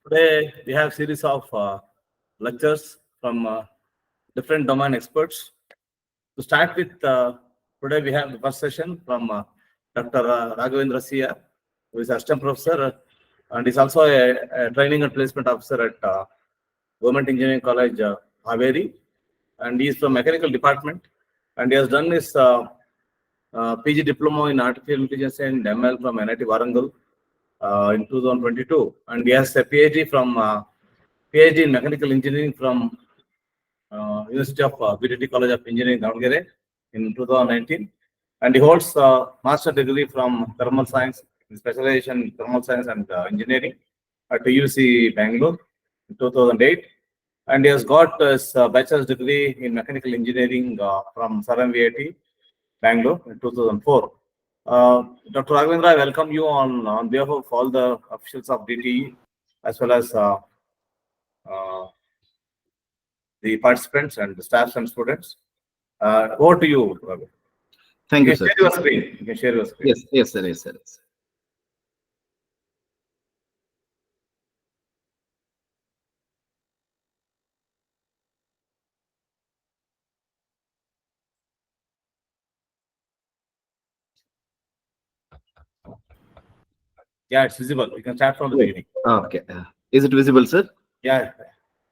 Today we have series of lectures from different domain experts. To start with, today we have the first session from Dr. Raghavendra Sia, who is assistant professor and is also a training and placement officer at Government Engineering College, Haveri, and he is from mechanical department, and he has done his PG diploma in artificial intelligence and ML from NIT Warangal in 2022, and he has a PhD PhD in mechanical engineering from University of BTT College of Engineering, Davangere in 2019, and he holds a master degree from thermal science, specialization in thermal science and engineering at UC Bangalore in 2008, and he has got his bachelor's degree in mechanical engineering from Saram VIT, Bangalore in 2004. Dr. Raghavendra, I welcome you on behalf of all the officials of DTE as well as the participants and the staffs and students. Over to you, Raghavendra. Thank you, sir. Share your screen. You can share your screen. Yes, sir. Yes, sir. Yeah, it's visible. You can start from the beginning. Okay. Is it visible, sir? Yeah.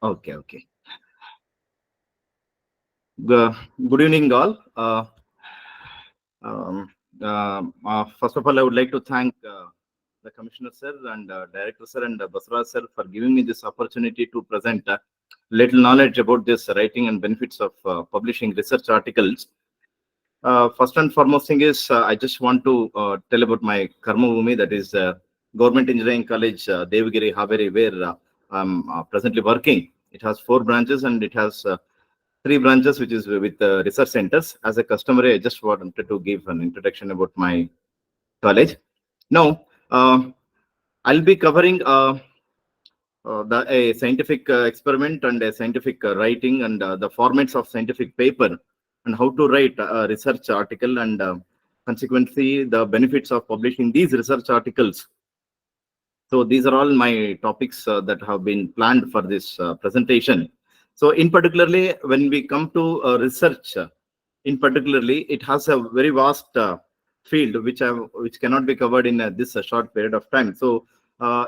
Okay. Good evening, all. First of all, I would like to thank the Commissioner, sir, and Director, sir, and Basraj, sir, for giving me this opportunity to present little knowledge about this writing and benefits of publishing research articles. First and foremost thing is, I just want to tell about my Karma Bhumi, that is Government Engineering College, Devagiri, Haveri, where I'm presently working. It has 4 branches and it has 3 branches, which is with research centers. As a customer, I just wanted to give an introduction about my college. Now, I'll be covering a scientific experiment and a scientific writing and the formats of scientific paper and how to write a research article and consequently the benefits of publishing these research articles. So these are all my topics that have been planned for this presentation. So in particularly, when we come to research, in particularly, it has a very vast field which cannot be covered in this short period of time. So I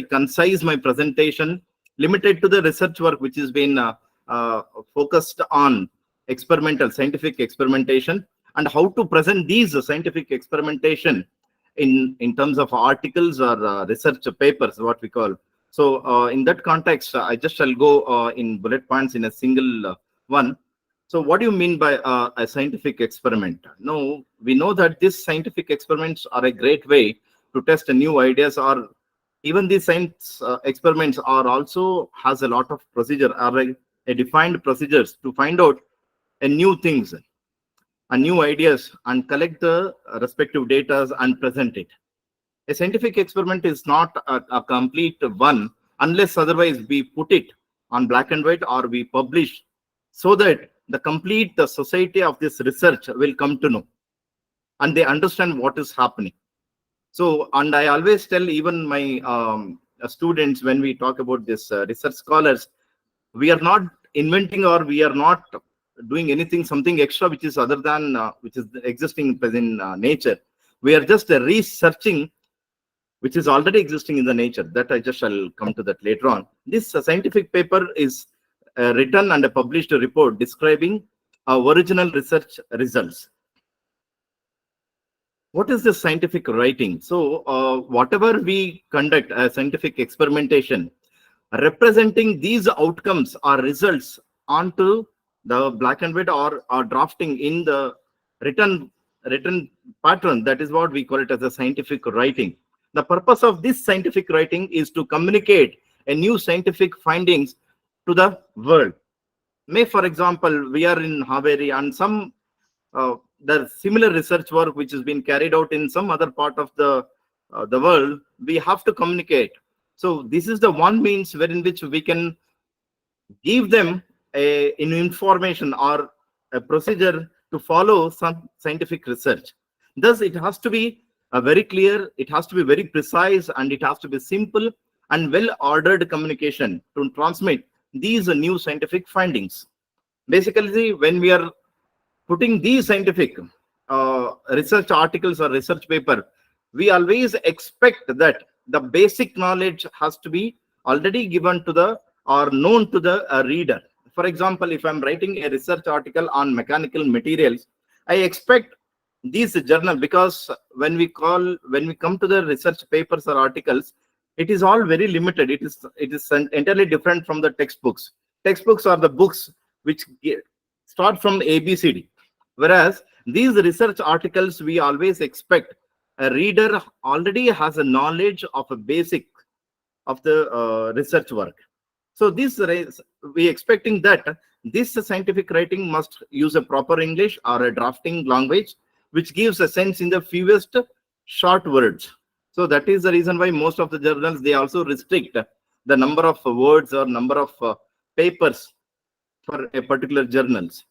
concise my presentation limited to the research work which has been focused on scientific experimentation and how to present these scientific experimentation in terms of articles or research papers, what we call. So in that context, I just shall go in bullet points in a single one. So what do you mean by a scientific experiment? No, we know that these scientific experiments are a great way to test new ideas, or even these science experiments are also has a lot of procedure, or a defined procedures to find out a new things and new ideas and collect the respective data and present it. A scientific experiment is not a complete one unless otherwise we put it on black and white or we publish, so that the society of this research will come to know and they understand what is happening. So, and I always tell even my students when we talk about this research scholars, we are not inventing or we are not doing something extra which is other than which is existing in nature. We are just researching which is already existing in the nature. That I just shall come to that later on. This scientific paper is written and a published report describing original research results. What is this scientific writing? So whatever we conduct a scientific experimentation, representing these outcomes or results onto the black and white or drafting in the written pattern, that is what we call it as a scientific writing. The purpose of this scientific writing is to communicate a new scientific findings to the world. May, for example, we are in Haveri and some the similar research work which has been carried out in some other part of the world, we have to communicate. So this is the one means wherein which we can give them an information or a procedure to follow some scientific research. Thus, it has to be very clear, it has to be very precise, and it has to be simple, and well-ordered communication to transmit these new scientific findings. Basically, when we are putting these scientific research articles or research paper, we always expect that the basic knowledge has to be already given to the or known to the reader. For example, if I'm writing a research article on mechanical materials, I expect these journal, because when we come to the research papers or articles, it is all very limited. It is entirely different from the textbooks. Textbooks are the books which start from ABCD, whereas these research articles, we always expect a reader already has a knowledge of a basic of the research work. So this we expecting that this scientific writing must use a proper English or a drafting language, which gives a sense in the fewest short words. So that is the reason why most of the journals, they also restrict the number of words or number of papers for a particular journals.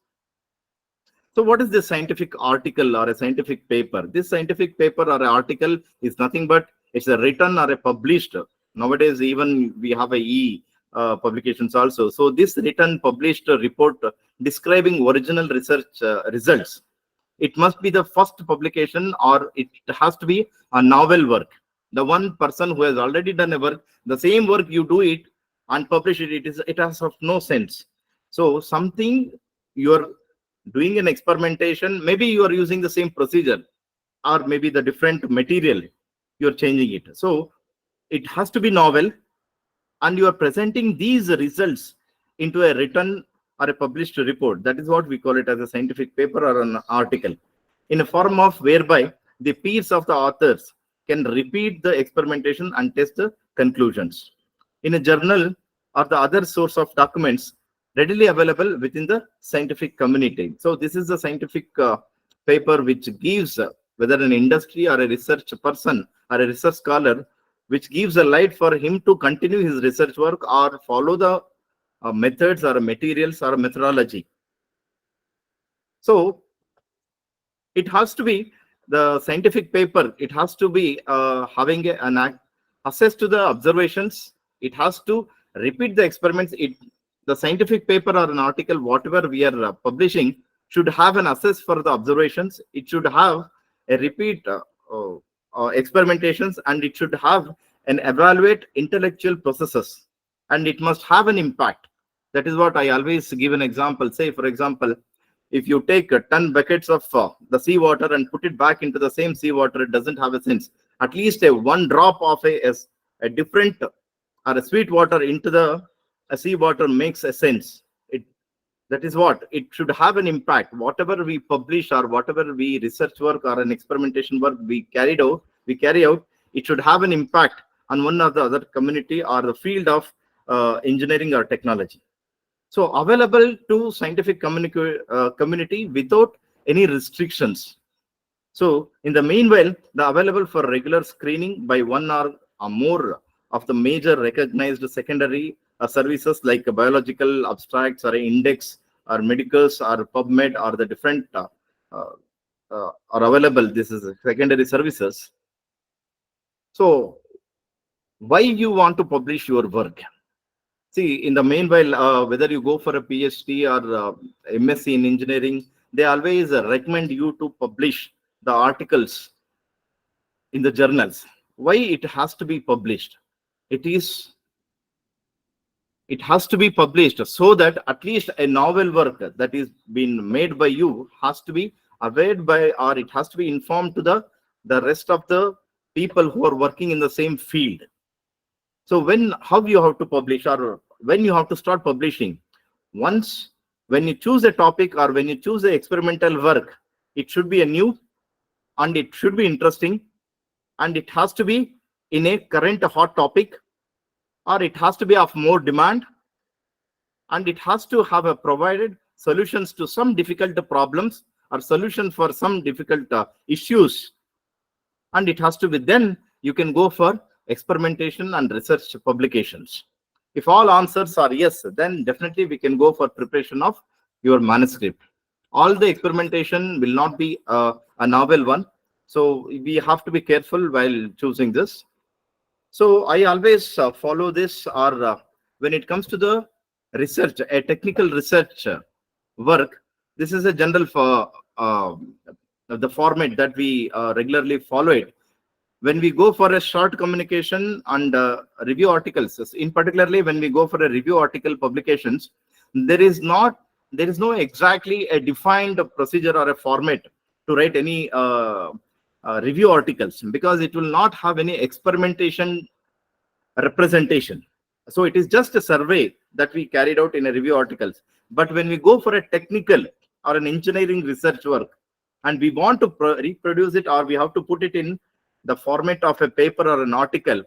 So what is this scientific article or a scientific paper? This scientific paper or an article is nothing but it's a written or a published. Nowadays, even we have a publications also. So this written published report describing original research results, it must be the first publication, or it has to be a novel work. The one person who has already done a work, the same work you do it and publish it, it has of no sense. So something you're doing an experimentation, maybe you are using the same procedure or maybe the different material, you're changing it. So it has to be novel, and you are presenting these results into a written or a published report. That is what we call it as a scientific paper or an article, in a form of whereby the peers of the authors can repeat the experimentation and test the conclusions. In a journal or the other source of documents readily available within the scientific community. So this is the scientific paper which gives whether an industry or a research person or a research scholar, which gives a light for him to continue his research work or follow the methods or materials or methodology. So it has to be the scientific paper. It has to be having an access to the observations. It has to repeat the experiments. The scientific paper or an article, whatever we are publishing, should have an access for the observations. It should have a repeat experimentations, and it should have an evaluate intellectual processes, and it must have an impact. That is what I always give an example. Say, for example, if you take 10 buckets of the seawater and put it back into the same seawater, it doesn't have a sense. At least one drop of a different or a sweet water into the seawater makes a sense. That is what it should have an impact. Whatever we publish or whatever we research work or an experimentation work we carry out, it should have an impact on one or the other community or the field of engineering or technology. So available to scientific community without any restrictions. So in the meanwhile, the available for regular screening by one or more of the major recognized secondary services like biological abstracts or index or medicals or PubMed or the different are available. This is secondary services. So why you want to publish your work? See, in the meanwhile, whether you go for a PhD or MSc in engineering, they always recommend you to publish the articles in the journals. Why it has to be published? It has to be published so that at least a novel work that is being made by you has to be aware by, or it has to be informed to the rest of the people who are working in the same field. So how you have to publish, or when you have to start publishing, when you choose a topic or when you choose an experimental work, it should be a new and it should be interesting, and it has to be in a current hot topic, or it has to be of more demand, and it has to have a provided solutions to some difficult problems or solution for some difficult issues, and it has to be, then you can go for experimentation and research publications. If all answers are yes, then definitely we can go for preparation of your manuscript. All the experimentation will not be a novel one, so we have to be careful while choosing this. So I always follow this, or when it comes to the research, a technical research work, this is a general for the format that we regularly follow it. When we go for a short communication and review articles, in particularly when we go for a review article publications, there is no exactly a defined procedure or a format to write any review articles, because it will not have any experimentation representation. So it is just a survey that we carried out in a review articles. But when we go for a technical or an engineering research work, and we want to reproduce it, or we have to put it in the format of a paper or an article,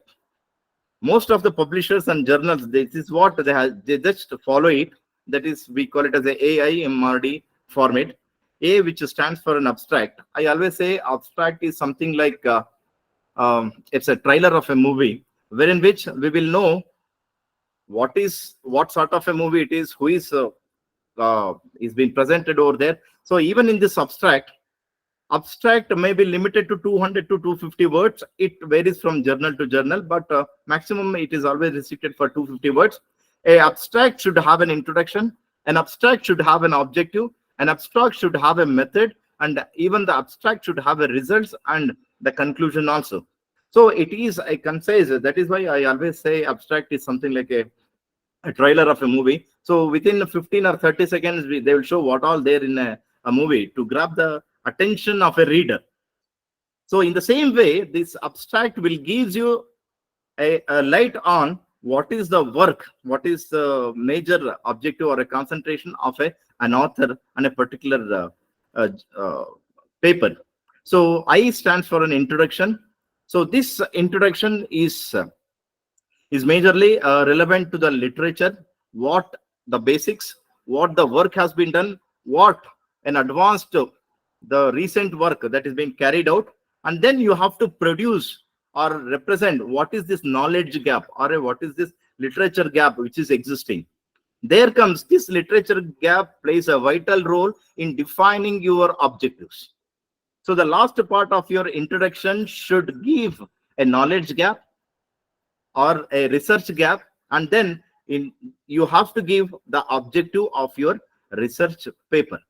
most of the publishers and journals, this is what they just follow it. That is, we call it as a AIMRD format. A, which stands for an abstract. I always say abstract is something like it's a trailer of a movie, wherein which we will know what sort of a movie it is, who is being presented over there. So even in this abstract may be limited to 200 to 250 words. It varies from journal to journal, but maximum it is always restricted for 250 words. A abstract should have an introduction, an abstract should have an objective, an abstract should have a method, and even the abstract should have a results and the conclusion also. So it is a concise. That is why I always say abstract is something like a trailer of a movie. So within 15 or 30 seconds, they will show what all there in a movie to grab the attention of a reader. So in the same way, this abstract will gives you a light on what is the work, what is the major objective or a concentration of an author on a particular paper. So I stands for an introduction. So this introduction is majorly relevant to the literature, what the basics, what the work has been done, what an advanced the recent work that is being carried out, and then you have to produce or represent what is this knowledge gap, or what is this literature gap which is existing. There comes this literature gap plays a vital role in defining your objectives. So the last part of your introduction should give a knowledge gap or a research gap, and then you have to give the objective of your research paper.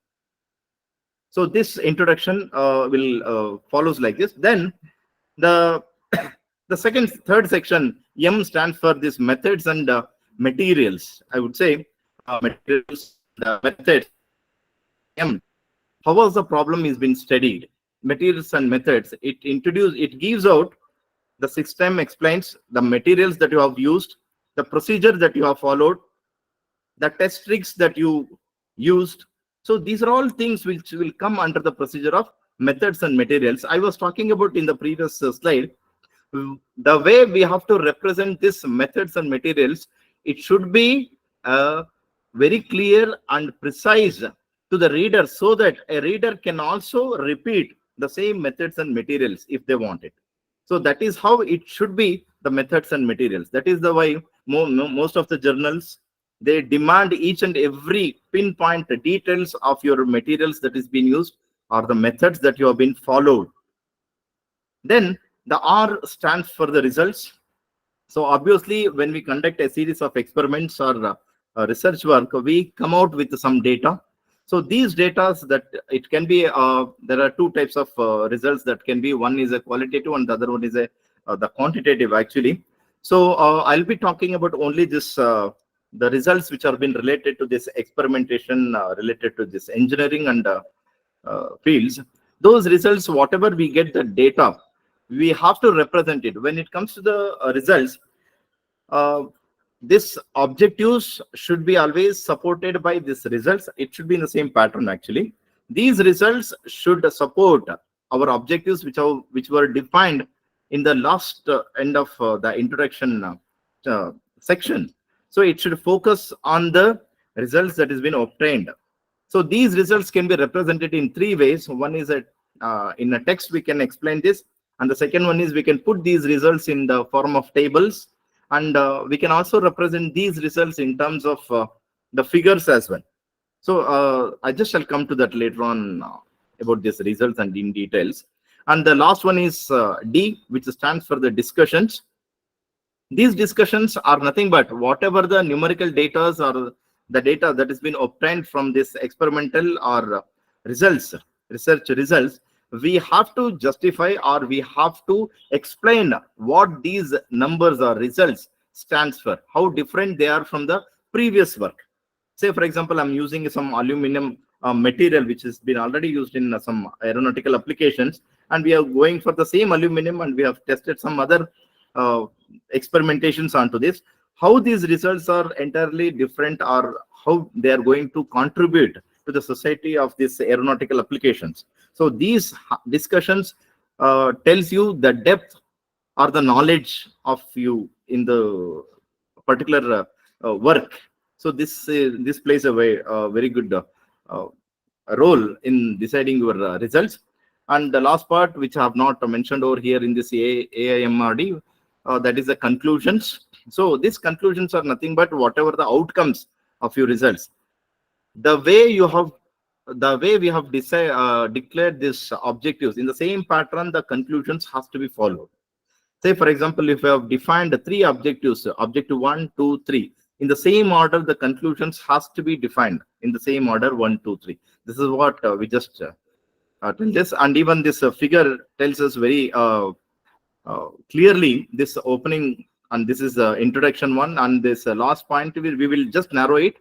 So this introduction will follows like this. Then the third section, M, stands for this methods and materials. I would say materials, methods. M, how was the problem is been studied? Materials and methods. It gives out the system, explains the materials that you have used, the procedure that you have followed, the test tricks that you used. So these are all things which will come under the procedure of methods and materials. I was talking about in the previous slide, the way we have to represent this methods and materials, it should be very clear and precise to the reader, so that a reader can also repeat the same methods and materials if they want it. So that is how it should be, the methods and materials. That is the way most of the journals, they demand each and every pinpoint details of your materials that is being used, or the methods that you have been followed. Then the R stands for the results. So obviously, when we conduct a series of experiments or research work, we come out with some data. So these data, that it can be, there are two types of results that can be. One is a qualitative and the other one is the quantitative actually. So I'll be talking about only this, the results which have been related to this experimentation, related to this engineering and fields. Those results, whatever we get the data, we have to represent it. When it comes to the results, this objectives should be always supported by these results. It should be in the same pattern actually. These results should support our objectives which were defined in the last end of the introduction section. So it should focus on the results that has been obtained. So these results can be represented in three ways. One is in a text we can explain this, and the second one is we can put these results in the form of tables, and we can also represent these results in terms of the figures as well. So I just shall come to that later on about these results and in details. And the last one is D, which stands for the discussions. These discussions are nothing but whatever the numerical data or the data that has been obtained from this experimental or results, research results, we have to justify or we have to explain what these numbers or results stands for, how different they are from the previous work. Say, for example, I'm using some aluminum material which has been already used in some aeronautical applications, and we are going for the same aluminum, and we have tested some other experimentations onto this. How these results are entirely different, or how they are going to contribute to the society of these aeronautical applications. So these discussions tells you the depth or the knowledge of you in the particular work. So this plays a very good role in deciding your results. And the last part, which I have not mentioned over here in this AIMRD, that is the conclusions. So these conclusions are nothing but whatever the outcomes of your results. The way we have declared these objectives, in the same pattern, the conclusions has to be followed. Say, for example, if we have defined 3 objectives, objective 1, 2, 3, in the same order, the conclusions has to be defined in the same order, 1, 2, 3. This is what we just tell this, and even this figure tells us very clearly this opening, and this is the introduction one, and this last point we will just narrow it.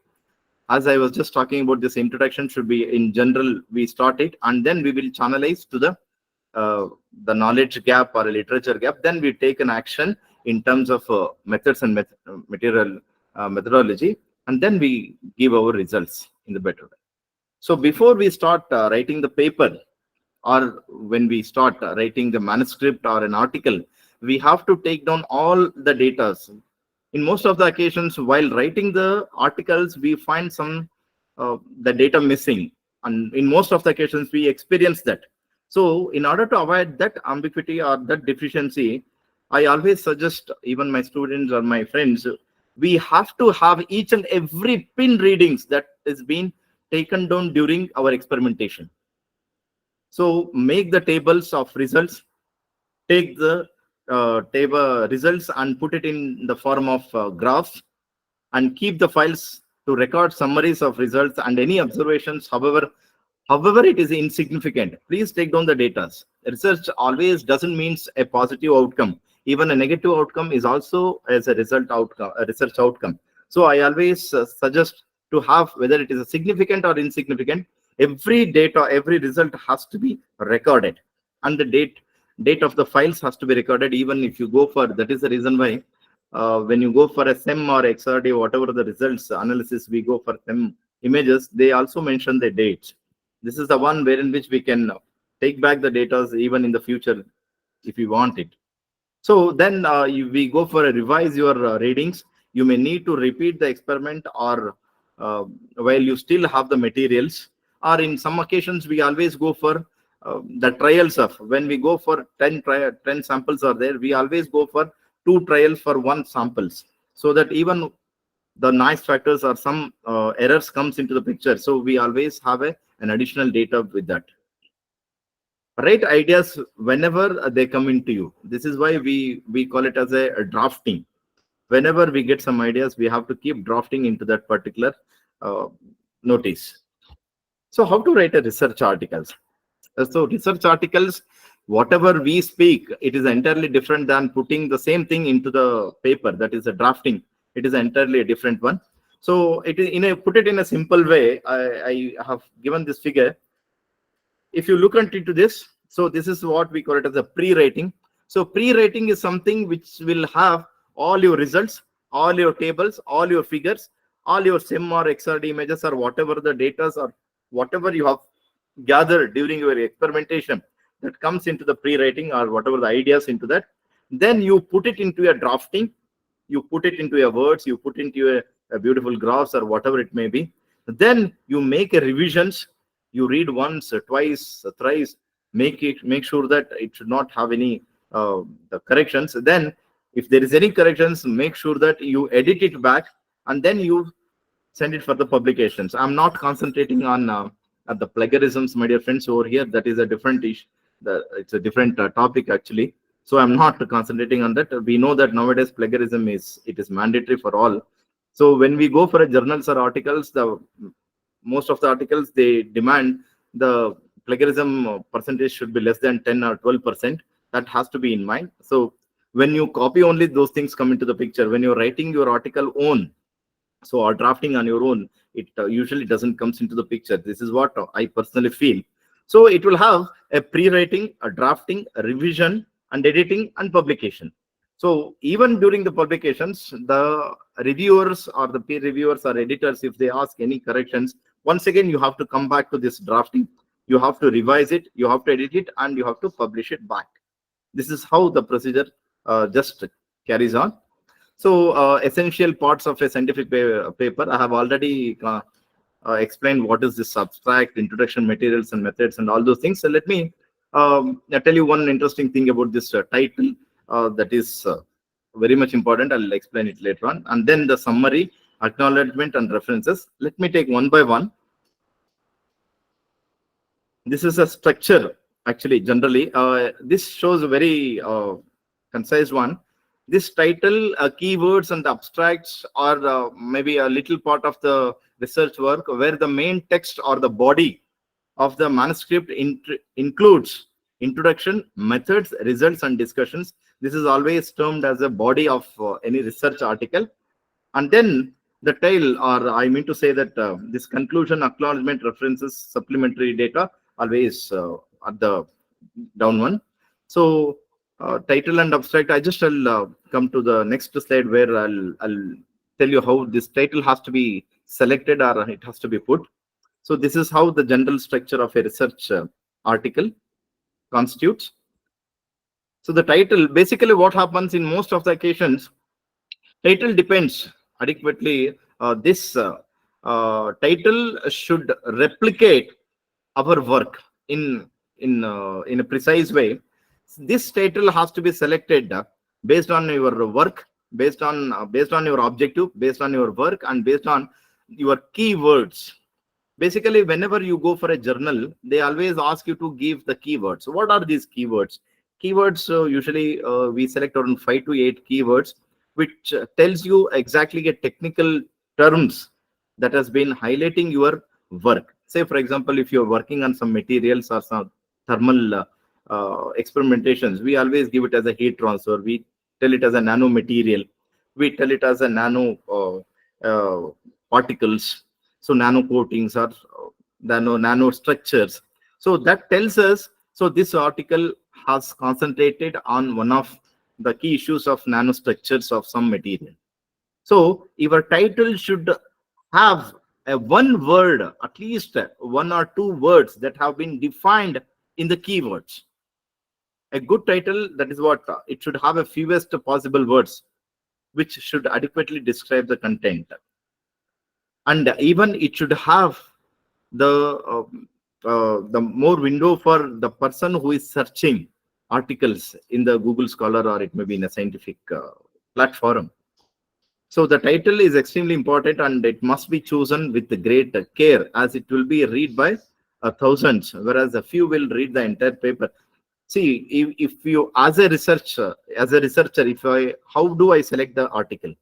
As I was just talking about, this introduction should be in general, we start it, and then we will channelize to the knowledge gap or a literature gap. Then we take an action in terms of methods and methodology, and then we give our results in the better way. So before we start writing the paper, or when we start writing the manuscript or an article, we have to take down all the data. In most of the occasions, while writing the articles, we find some the data missing, and in most of the occasions we experience that. So in order to avoid that ambiguity or that deficiency, I always suggest, even my students or my friends, we have to have each and every pin readings that is being taken down during our experimentation. So make the tables of results, take the table results and put it in the form of graphs, and keep the files to record summaries of results and any observations. However it is insignificant, please take down the data. Research always doesn't mean a positive outcome. Even a negative outcome is also as a result outcome, a research outcome. So I always suggest to have, whether it is a significant or insignificant, every data, every result has to be recorded, and the date of the files has to be recorded. Even if you go for, that is the reason why when you go for a SEM or XRD, whatever the results analysis, we go for SEM images, they also mention the dates. This is the one wherein which we can take back the data even in the future if we want it. So then we go for a revise your readings. You may need to repeat the experiment, or while you still have the materials, or in some occasions we always go for the trials of, when we go for 10 samples are there, we always go for 2 trials for 1 samples, so that even the noise factors or some errors comes into the picture. So we always have an additional data with that. Write ideas whenever they come into you. This is why we call it as a drafting. Whenever we get some ideas, we have to keep drafting into that particular notice. So how to write a research articles? So research articles, whatever we speak, it is entirely different than putting the same thing into the paper. That is a drafting. It is entirely a different one. So it is put it in a simple way. I have given this figure. If you look into this, so this is what we call it as a pre-writing. So pre-writing is something which will have all your results, all your tables, all your figures, all your SIM or XRD images, or whatever the data or whatever you have gathered during your experimentation, that comes into the pre-writing, or whatever the ideas into that. Then you put it into a drafting, you put it into your words, you put into a beautiful graphs or whatever it may be. Then you make a revisions. You read once, twice, thrice, make sure that it should not have any the corrections. Then if there is any corrections, make sure that you edit it back, and then you send it for the publications. I'm not concentrating on the plagiarisms, my dear friends, over here. That is a different issue. It's a different topic actually. So I'm not concentrating on that. We know that nowadays plagiarism is mandatory for all. So when we go for a journals or articles, the most of the articles they demand the plagiarism percentage should be less than 10 or 12%. That has to be in mind. So when you copy, only those things come into the picture. When you're writing your article own, so or drafting on your own, it usually doesn't comes into the picture. This is what I personally feel. So it will have a pre-writing, a drafting, a revision, and editing and publication. So even during the publications, the reviewers or the peer reviewers or editors, if they ask any corrections, once again you have to come back to this drafting, you have to revise it, you have to edit it, and you have to publish it back. This is how the procedure just carries on. So essential parts of a scientific paper, I have already explained what is this abstract, introduction, materials and methods and all those things. So let me tell you one interesting thing about this title that is very much important. I'll explain it later on. And then the summary, acknowledgement and references. Let me take one by one. This is a structure actually generally. This shows a very concise one. This title, keywords and abstracts are maybe a little part of the research work where the main text or the body of the manuscript includes introduction, methods, results and discussions. This is always termed as a body of any research article. And then the tail, or I mean to say that this conclusion, acknowledgement, references, supplementary data, always at the down one. So title and abstract, I just will come to the next slide where I'll tell you how this title has to be selected or it has to be put. So this is how the general structure of a research article constitutes. So the title, basically what happens in most of the occasions, title depends adequately. This title should replicate our work in a precise way. This title has to be selected based on your work, based on your objective, based on your work, and based on your keywords. Basically, whenever you go for a journal, they always ask you to give the keywords. So what are these keywords? Keywords, usually we select around 5 to 8 keywords, which tells you exactly a technical terms that has been highlighting your work. Say, for example, if you're working on some materials or some thermal experimentations, we always give it as a heat transfer. We tell it as a nano material. We tell it as a nano particles. So nano coatings or nano structures. So that tells us, so this article has concentrated on one of the key issues of nanostructures of some material. So your title should have a one word, at least 1 or 2 words that have been defined in the keywords. A good title, that is what it should have, a fewest possible words which should adequately describe the content. And even it should have the more window for the person who is searching articles in the Google Scholar, or it may be in a scientific platform. So the title is extremely important and it must be chosen with great care, as it will be read by thousands, whereas a few will read the entire paper. See, if you, as a researcher, how do I select the article?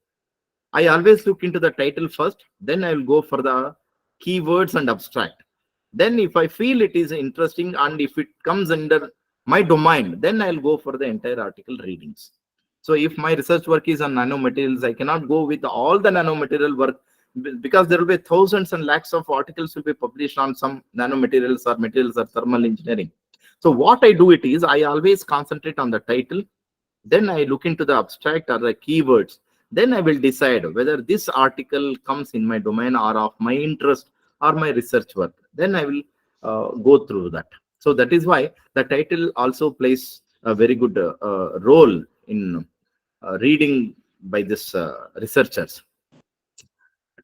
I always look into the title first, then I will go for the keywords and abstract. Then if I feel it is interesting and if it comes under my domain, then I'll go for the entire article readings. So if my research work is on nanomaterials, I cannot go with all the nanomaterial work, because there will be thousands and lakhs of articles will be published on some nanomaterials or materials or thermal engineering. So what I do it is, I always concentrate on the title, then I look into the abstract or the keywords. Then I will decide whether this article comes in my domain or of my interest or my research work. Then I will go through that. So that is why the title also plays a very good role in reading by this researchers.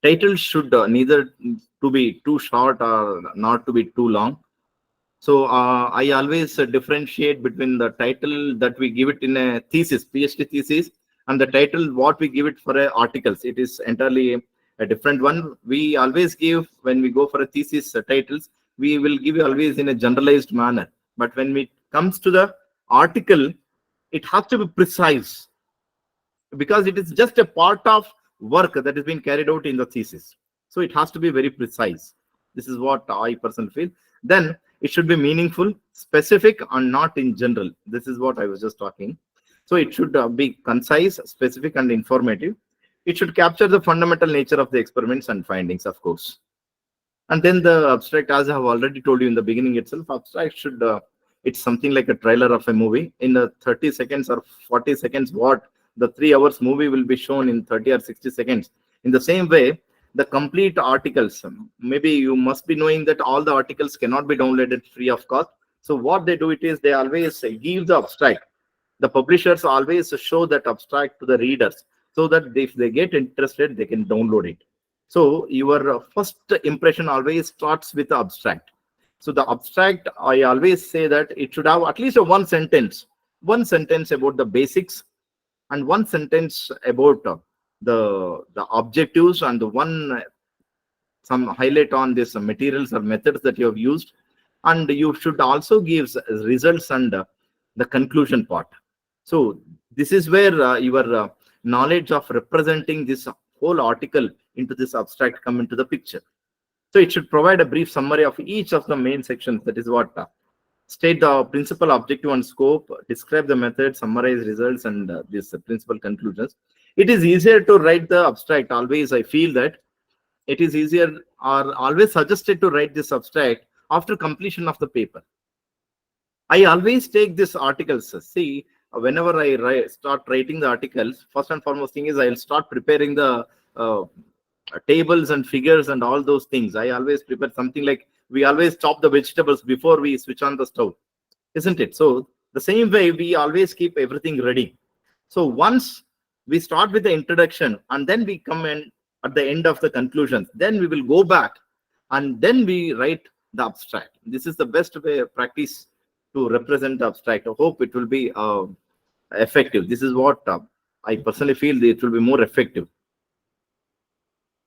Title should neither to be too short or not to be too long. So I always differentiate between the title that we give it in a thesis, PhD thesis, and the title what we give it for articles. It is entirely a different one. We always give, when we go for a thesis titles, we will give always in a generalized manner. But when it comes to the article, it has to be precise, because it is just a part of work that is being carried out in the thesis. So it has to be very precise. This is what I personally feel. Then it should be meaningful, specific, and not in general. This is what I was just talking. So it should be concise, specific, and informative. It should capture the fundamental nature of the experiments and findings, of course. And then the abstract, as I have already told you in the beginning itself, abstract should, it's something like a trailer of a movie. In the 30 seconds or 40 seconds, what the 3 hours movie will be shown in 30 or 60 seconds. In the same way, the complete articles, maybe you must be knowing that all the articles cannot be downloaded free of cost. So what they do it is they always give the abstract. The publishers always show that abstract to the readers, so that if they get interested, they can download it. So your first impression always starts with the abstract. So the abstract, I always say that it should have at least one sentence about the basics, and one sentence about the objectives, and some highlight on this materials or methods that you have used. And you should also give results and the conclusion part. So this is where your knowledge of representing this whole article into this abstract come into the picture. So it should provide a brief summary of each of the main sections. That is what state the principal, objective, and scope, describe the method, summarize results, and these principal conclusions. It is easier to write the abstract. Always I feel that it is easier, or always suggested, to write this abstract after completion of the paper. I always take this articles. See, whenever I start writing the articles, first and foremost thing is I'll start preparing the tables and figures and all those things. I always prepare something like, we always chop the vegetables before we switch on the stove, isn't it? So the same way we always keep everything ready. So once we start with the introduction, and then we come in at the end of the conclusions, then we will go back and then we write the abstract. This is the best way of practice to represent the abstract. I hope it will be effective. This is what I personally feel it will be more effective.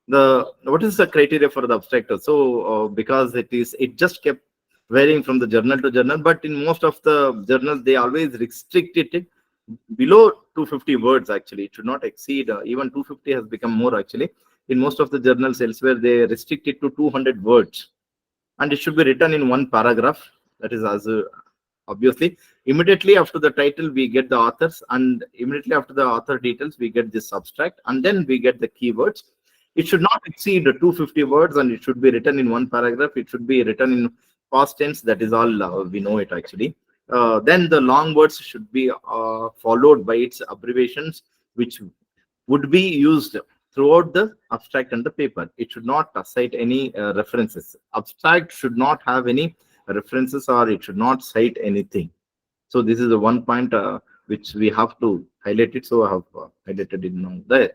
What is the criteria for the abstract? So because it just kept varying from the journal to journal, but in most of the journals they always restrict it below 250 words. Actually, it should not exceed, even 250 has become more actually. In most of the journals elsewhere, they restrict it to 200 words, and it should be written in one paragraph. That is, as obviously immediately after the title we get the authors, and immediately after the author details we get this abstract, and then we get the keywords. It should not exceed 250 words, and it should be written in one paragraph. It should be written in past tense. That is all we know it actually. Then the long words should be followed by its abbreviations, which would be used throughout the abstract and the paper. It should not cite any references. Abstract should not have any references, or it should not cite anything. So this is the one point which we have to highlight it. So I have highlighted it now there.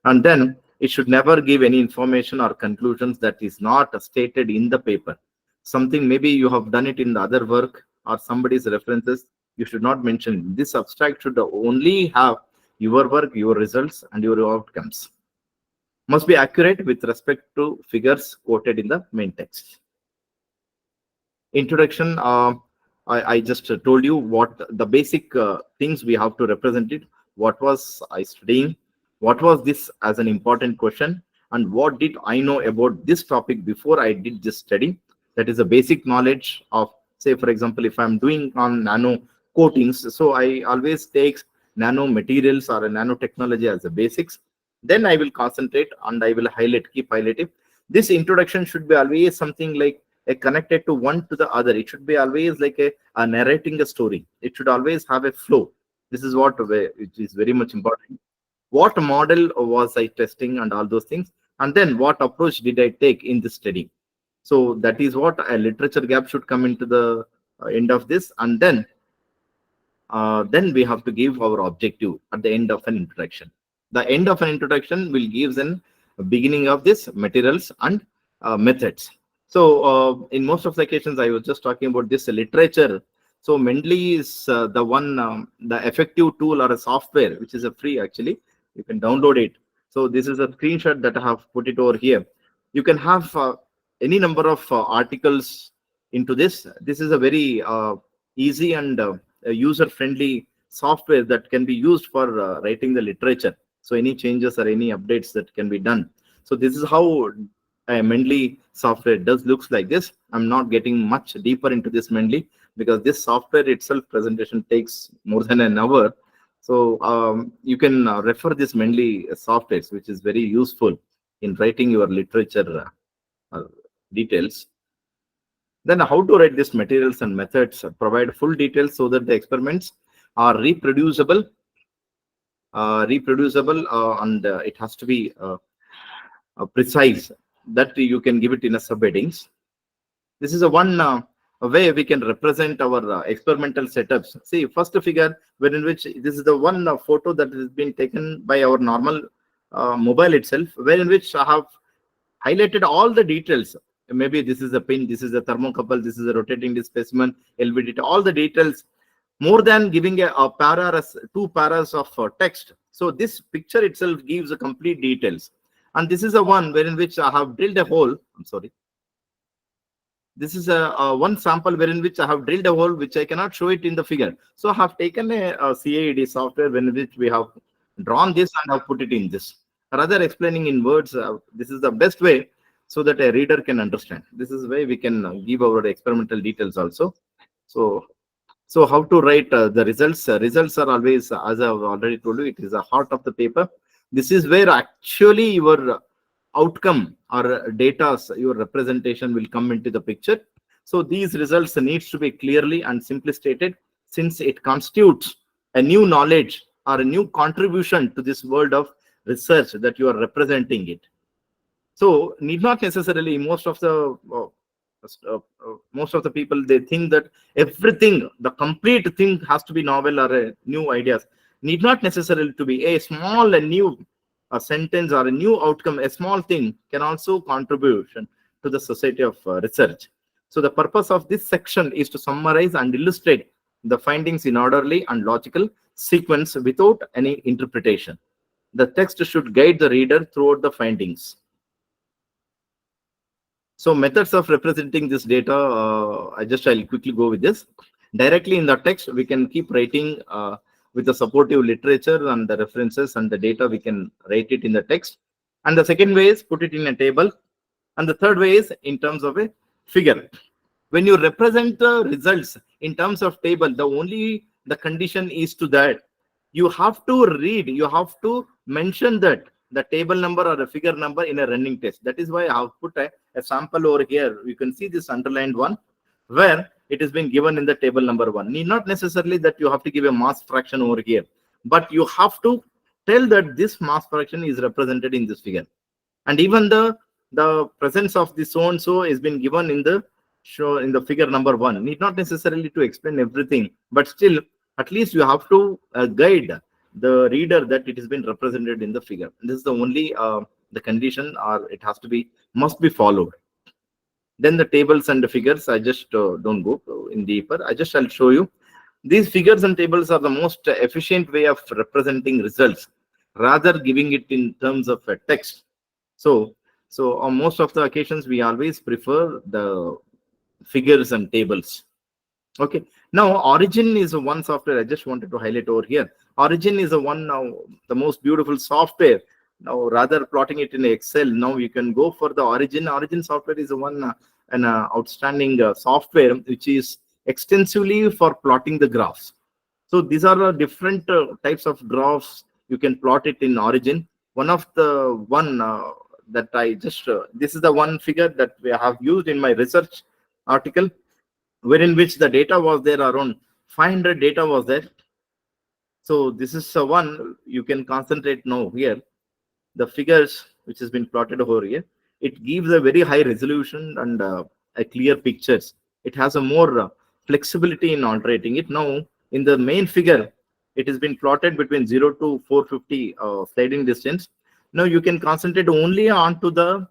And then it should never give any information or conclusions that is not stated in the paper. Something maybe you have done it in the other work or somebody's references, you should not mention. This abstract should only have your work, your results, and your outcomes. Must be accurate with respect to figures quoted in the main text. Introduction, I just told you what the basic things we have to represent it. What was I studying? What was this as an important question? And what did I know about this topic before I did this study? That is a basic knowledge of, say, for example, if I'm doing on nano coatings, so I always take nano materials or a nanotechnology as a basics. Then I will concentrate and I will keep highlighting. This introduction should be always something like connected to one to the other. It should be always like a narrating a story. It should always have a flow. This is what which is very much important. What model was I testing and all those things, and then what approach did I take in this study? So that is what a literature gap should come into the end of this, and then we have to give our objective at the end of an introduction. The end of an introduction will give then a beginning of this materials and methods. So in most of the occasions, I was just talking about this literature. So Mendeley is the one, the effective tool or a software, which is a free actually. You can download it. So this is a screenshot that I have put it over here. You can have any number of articles into this. This is a very easy and user-friendly software that can be used for writing the literature. So any changes or any updates that can be done. So this is how Mendeley software does looks like this. I'm not getting much deeper into this Mendeley because this software itself presentation takes more than an hour. So you can refer this Mendeley softwares, which is very useful in writing your literature details. Then how to write these materials and methods, provide full details so that the experiments are reproducible, and it has to be precise, that you can give it in a subheadings. This is a one a way we can represent our experimental setups. See, first figure, wherein which this is the one photo that has been taken by our normal mobile itself, wherein which I have highlighted all the details. Maybe this is a pin, this is a thermocouple, this is a rotating displacement, LVDT, all the details, more than giving a para, two paras of text. So this picture itself gives a complete details. And this is the one wherein which I have drilled a hole. I'm sorry. This is a one sample wherein which I have drilled a hole, which I cannot show it in the figure. So I have taken a CAD software wherein which we have drawn this and have put it in this. Rather explaining in words, this is the best way so that a reader can understand. This is why we can give our experimental details also. So how to write the results? Results are always, as I have already told you, it is the heart of the paper. This is where actually your outcome or data, your representation will come into the picture. So these results needs to be clearly and simply stated, since it constitutes a new knowledge or a new contribution to this world of research that you are representing it. So need not necessarily, most of the people, they think that everything, the complete thing has to be novel or new ideas. Need not necessarily to be a small and new sentence or a new outcome. A small thing can also contribution to the society of research. So the purpose of this section is to summarize and illustrate the findings in orderly and logical sequence without any interpretation. The text should guide the reader throughout the findings. So methods of representing this data, I'll quickly go with this. Directly in the text, we can keep writing with the supportive literature and the references and the data, we can write it in the text. And the second way is put it in a table. And the third way is in terms of a figure. When you represent the results in terms of table, the condition is to that you have to read, you have to mention that the table number or a figure number in a running test. That is why I have put a sample over here. You can see this underlined one where it has been given in the table number 1. Need not necessarily that you have to give a mass fraction over here, but you have to tell that this mass fraction is represented in this figure. And even the presence of this so and so has been given in the figure number 1. Need not necessarily to explain everything, but still at least you have to guide the reader that it has been represented in the figure. This is the only the condition, or it has to be, must be followed. Then the tables and the figures, I just don't go in deeper. I'll show you. These figures and tables are the most efficient way of representing results, rather giving it in terms of a text. So on most of the occasions, we always prefer the figures and tables. Okay. Now, Origin is one software I just wanted to highlight over here. Origin is the most beautiful software. Now, rather plotting it in Excel, now you can go for the Origin. Origin software is an outstanding software which is extensively for plotting the graphs. So these are different types of graphs. You can plot it in Origin. One of the that I just this is the one figure that we have used in my research article, wherein which the data was there, around 500 data was there. So this is one you can concentrate now here. The figures which has been plotted over here, it gives a very high resolution and a clear pictures. It has a more flexibility in altering it. Now in the main figure, it has been plotted between 0 to 450 sliding distance. Now you can concentrate only onto the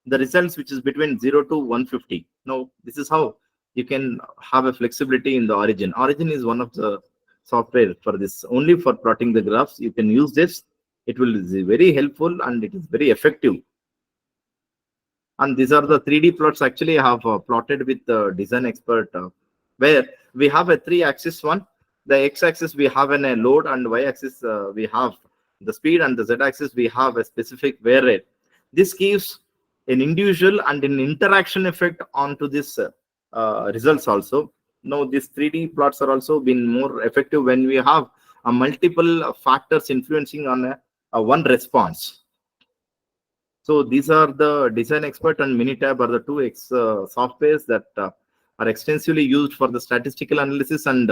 results which is between 0 to 150. Now this is how you can have a flexibility in the Origin. Origin is one of the software for this, only for plotting the graphs. You can use this. It will be very helpful and it is very effective. And these are the 3D plots actually I have plotted with the design expert, where we have a 3-axis one. The x-axis we have a load, and y-axis we have the speed, and the z-axis we have a specific wear rate. This gives an individual and an interaction effect onto this results also. Now these 3D plots are also been more effective when we have multiple factors influencing on one response. So these are the Design Expert and Minitab are the two softwares that are extensively used for the statistical analysis and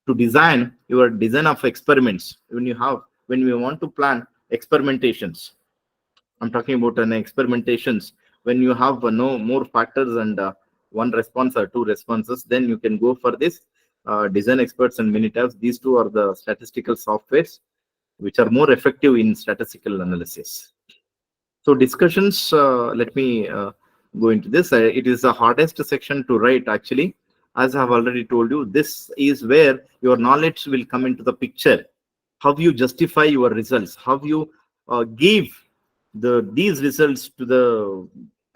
to design your design of experiments. When we want to plan experimentations, I'm talking about an experimentations. When you have no more factors and one response or two responses, then you can go for this Design Experts and Minitabs. These two are the statistical softwares which are more effective in statistical analysis. So discussions, let me go into this. It is the hardest section to write actually. As I have already told you, this is where your knowledge will come into the picture. How you justify your results, how you give these results to the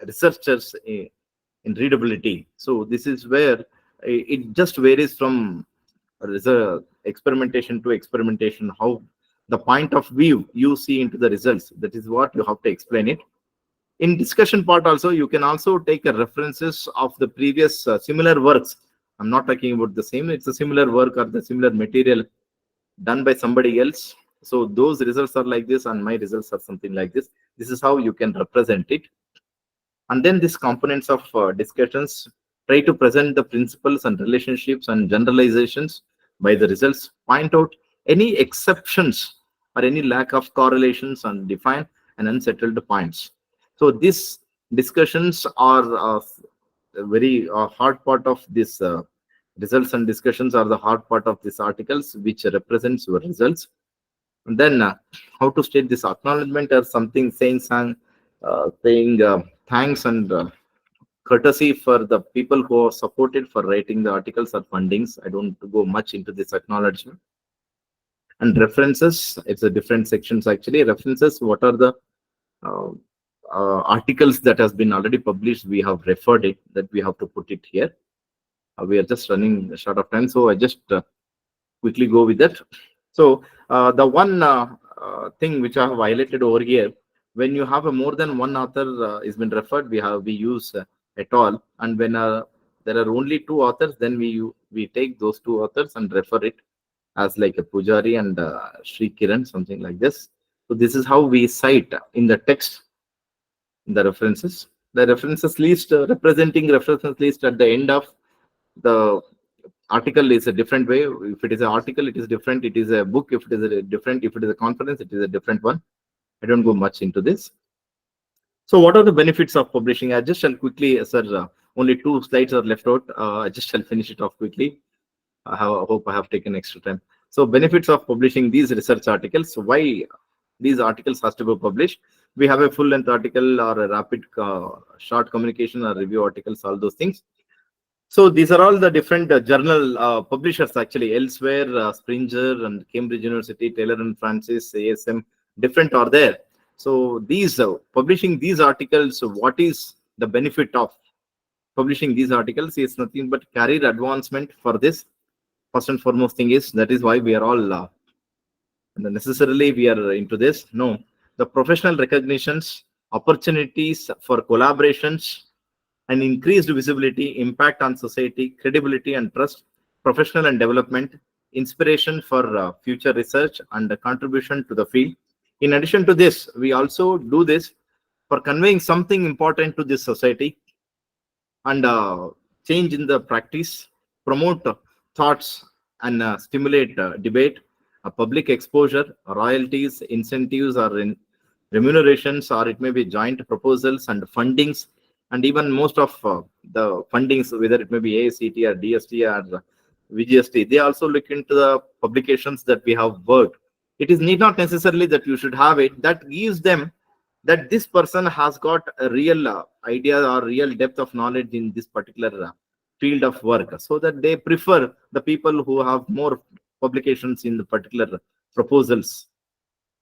researchers in readability. So this is where it just varies from experimentation to experimentation, how the point of view you see into the results. That is what you have to explain it. In discussion part also, you can also take references of the previous similar works. I'm not talking about the same, it's a similar work or the similar material done by somebody else. So those results are like this and my results are something like this. This is how you can represent it. And then these components of discussions try to present the principles and relationships and generalizations by the results, point out any exceptions or any lack of correlations, and define and unsettled points. So these discussions are a very hard part of this results, and discussions are the hard part of these articles which represents your results. And then how to state this acknowledgement or something, saying thanks and courtesy for the people who are supported for writing the articles or fundings. I don't go much into this acknowledgement. And references, it's a different sections actually. References, what are the articles that has been already published, we have referred it, that we have to put it here. We are just running short of time, so I just quickly go with that. So the one thing which I have highlighted over here, when you have a more than one author is been referred, we use et al. And when there are only two authors, then we take those two authors and refer it as like a Pujari and Sri Kiran, something like this. So this is how we cite in the text, in the references. The references list, representing references list at the end of the article is a different way. If it is an article, it is different. It is a book, if it is a different. If it is a conference, it is a different one. I don't go much into this. So what are the benefits of publishing? I just shall quickly, sir, only 2 slides are left out. I just shall finish it off quickly. I hope I have taken extra time. So benefits of publishing these research articles. Why these articles has to be published? We have a full length article or a rapid short communication or review articles, all those things. So these are all the different journal publishers actually. Elsewhere, Springer and Cambridge University, Taylor and Francis, ASM, different are there. So these publishing these articles, what is the benefit of publishing these articles? Is nothing but career advancement for this. First and foremost thing is, that is why we are all necessarily we are into this. No, the professional recognitions, opportunities for collaborations, and increased visibility, impact on society, credibility and trust, professional and development, inspiration for future research, and the contribution to the field. In addition to this, we also do this for conveying something important to this society and change in the practice, promote thoughts and stimulate debate, public exposure, royalties, incentives, or remunerations, or it may be joint proposals and fundings. And even most of the fundings, whether it may be AICT or DST or VGST, they also look into the publications that we have worked. It is need not necessarily that you should have it. That gives them that this person has got a real idea or real depth of knowledge in this particular field of work, so that they prefer the people who have more publications in the particular proposals.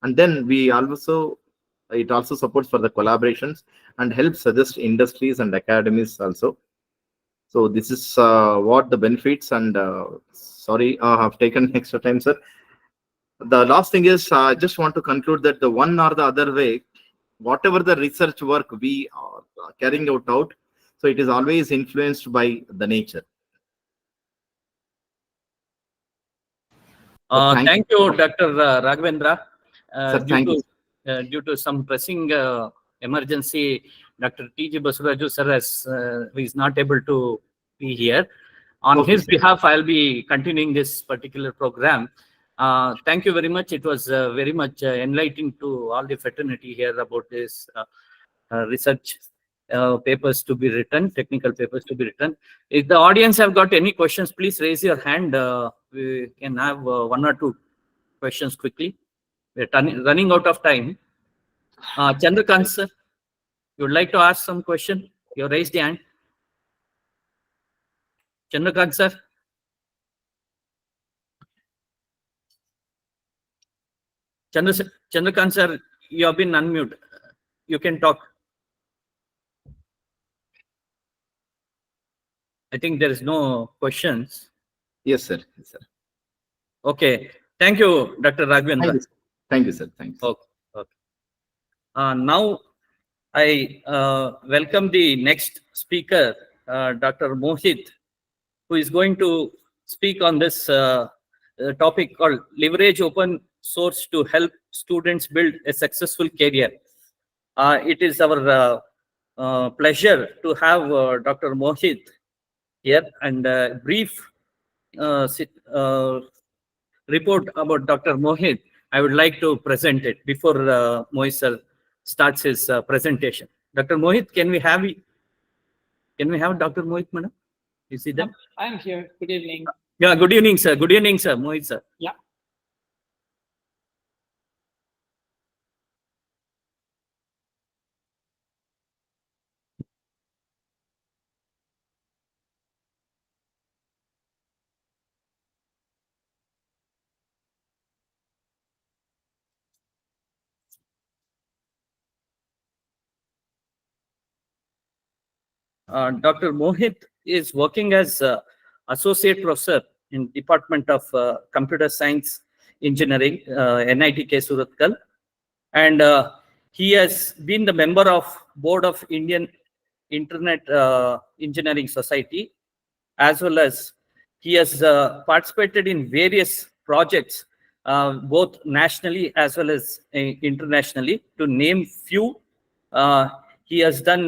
And then it also supports for the collaborations and helps suggest industries and academies also. So this is what the benefits and Sorry, I've taken extra time, sir. The last thing is, I just want to conclude that the one or the other way, whatever the research work we are carrying out, so it is always influenced by the nature. Thank you, Dr. Raghavendra. Sir, thank you. Due to some pressing emergency, Dr. T.G. Basuraju sir is not able to be here. On Okay, his sir. behalf, I'll be continuing this particular program. Thank you very much. It was very much enlightening to all the fraternity here about this research papers to be written, technical papers to be written. If the audience have got any questions, please raise your hand. We can have one or two questions quickly. We're running out of time. Chandrakant sir, you would like to ask some question? You raised the hand. Chandrakant sir. Chandrakant sir, you have been unmuted. You can talk. I think there is no questions. Yes, sir. Yes, sir. Okay. Thank you, Dr. Raghavendra. Thank you, sir. Thank you. Okay. Okay. Now, I welcome the next speaker, Dr. Mohit, who is going to speak on this topic called Leverage Open Source to Help Students Build a Successful Career. It is our pleasure to have Dr. Mohit here, and brief report about Dr. Mohit. I would like to present it before Mohit sir starts his presentation. Dr. Mohit, can we have Dr. Mohit, madam? Is he there? I'm here. Good evening. Yeah, good evening, sir. Good evening, sir. Mohit sir. Yeah. Dr. Mohit is working as associate professor in Department of Computer Science Engineering, NITK Surathkal, and he has been the member of board of Indian Internet Engineering Society, as well as he has participated in various projects, both nationally as well as internationally. To name few, he has done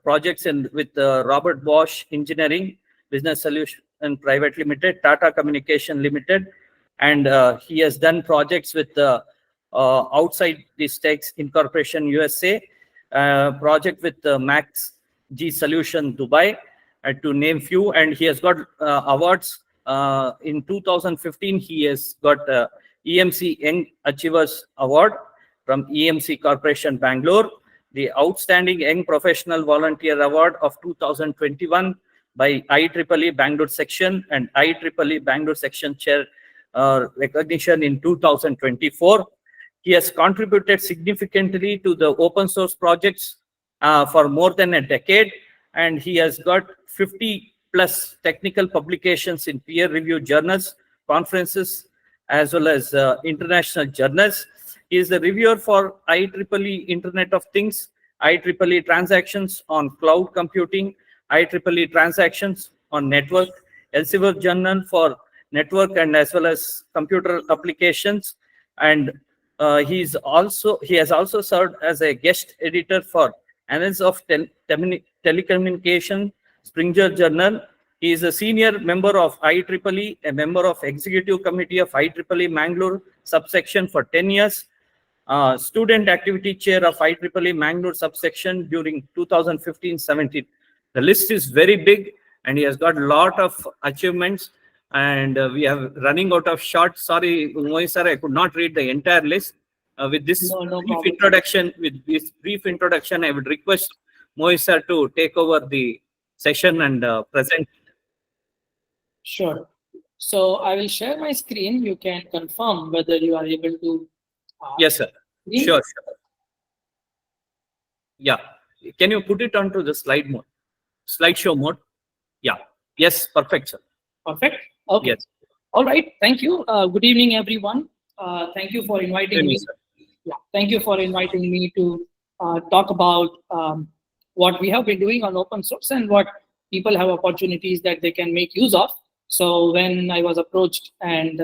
projects with Robert Bosch Engineering Business Solution and Private Limited, Tata Communication Limited, and he has done projects with outside the States Incorporation USA, project with Max G Solution Dubai, to name few. And he has got awards. In 2015, he has got EMC Young Achievers Award from EMC Corporation Bangalore, the Outstanding Young Professional Volunteer Award of 2021 by IEEE Bangalore Section, and IEEE Bangalore Section Chair recognition in 2024. He has contributed significantly to the open source projects for more than a decade, and he has got 50 plus technical publications in peer reviewed journals, conferences, as well as international journals. He is the reviewer for IEEE Internet of Things, IEEE Transactions on Cloud Computing, IEEE Transactions on Network, Elsevier Journal for Network and as well as Computer Applications, and he has also served as a guest editor for Annals of Telecommunication, Springer Journal. He is a senior member of IEEE, a member of Executive Committee of IEEE Mangalore subsection for 10 years, student activity chair of IEEE Mangalore subsection during 2015-17. The list is very big, and he has got a lot of achievements. And we are running out of short. Sorry, Mohit sir, I could not read the entire list. With this brief introduction, I would request Mohit sir to take over the session and present. Sure. So I will share my screen. You can confirm whether you are able to. Yes, sir. See? Sure. Yeah. Can you put it onto the slideshow mode? Yeah. Yes. Perfect, sir. Perfect. Okay. Yes. All right, thank you. Good evening, everyone. Thank you for inviting me. Yeah, thank you for inviting me to talk about what we have been doing on open source and what people have opportunities that they can make use of. So when I was approached and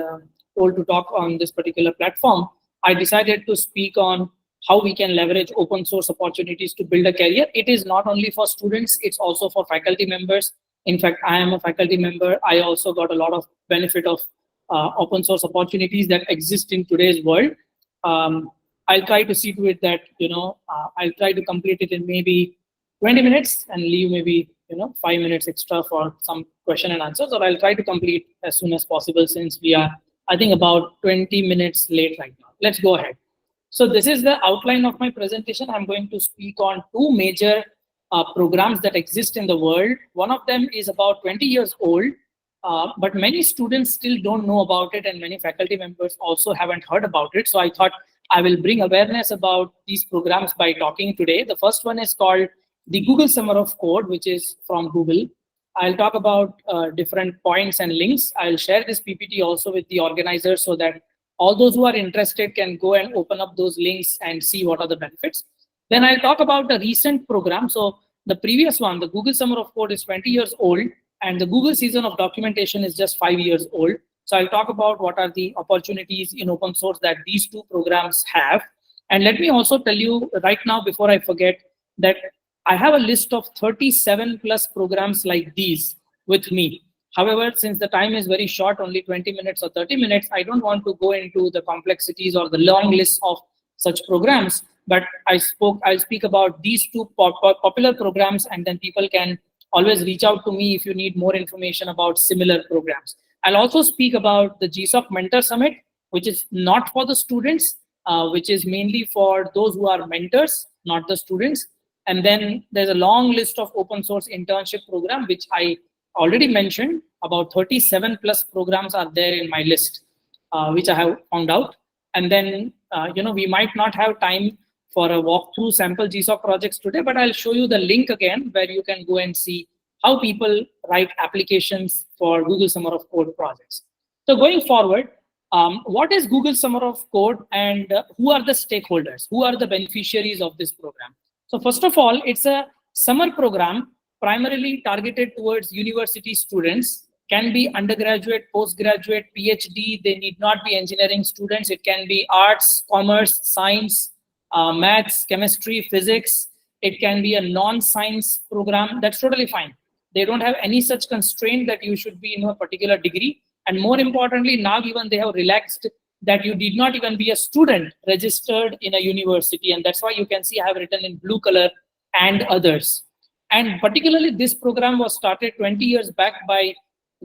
told to talk on this particular platform, I decided to speak on how we can leverage open source opportunities to build a career. It is not only for students, it's also for faculty members. In fact, I am a faculty member. I also got a lot of benefit of open source opportunities that exist in today's world. I'll try to see to it that, I'll try to complete it in maybe 20 minutes and leave maybe, 5 minutes extra for some question and answers, or I'll try to complete as soon as possible since we are, I think, about 20 minutes late right now. Let's go ahead. So this is the outline of my presentation. I'm going to speak on two major programs that exist in the world. One of them is about 20 years old, but many students still don't know about it, and many faculty members also haven't heard about it. So I thought I will bring awareness about these programs by talking today. The first one is called the Google Summer of Code, which is from Google. I'll talk about different points and links. I'll share this PPT also with the organizers so that all those who are interested can go and open up those links and see what are the benefits. Then I'll talk about the recent program. So the previous one, the Google Summer of Code, is 20 years old, and the Google Season of Documentation is just 5 years old. So I'll talk about what are the opportunities in open source that these two programs have. And let me also tell you right now, before I forget, that I have a list of 37 plus programs like these with me. However, since the time is very short, only 20 minutes or 30 minutes, I don't want to go into the complexities or the long list of such programs, but I'll speak about these two popular programs, and then people can always reach out to me if you need more information about similar programs. I'll also speak about the GSOC Mentor Summit, which is not for the students, which is mainly for those who are mentors, not the students. And then there's a long list of open source internship program, which I already mentioned. About 37 plus programs are there in my list, which I have found out. And then, we might not have time for a walkthrough sample GSOC projects today, but I'll show you the link again where you can go and see how people write applications for Google Summer of Code projects. So going forward, what is Google Summer of Code, and who are the stakeholders? Who are the beneficiaries of this program? So first of all, it's a summer program primarily targeted towards university students. Can be undergraduate, postgraduate, PhD. They need not be engineering students. It can be arts, commerce, science, maths, chemistry, physics. It can be a non-science program. That's totally fine. They don't have any such constraint that you should be in a particular degree. And more importantly, now even they have relaxed that you did not even be a student registered in a university. And that's why you can see I have written in blue color and others. And particularly this program was started 20 years back by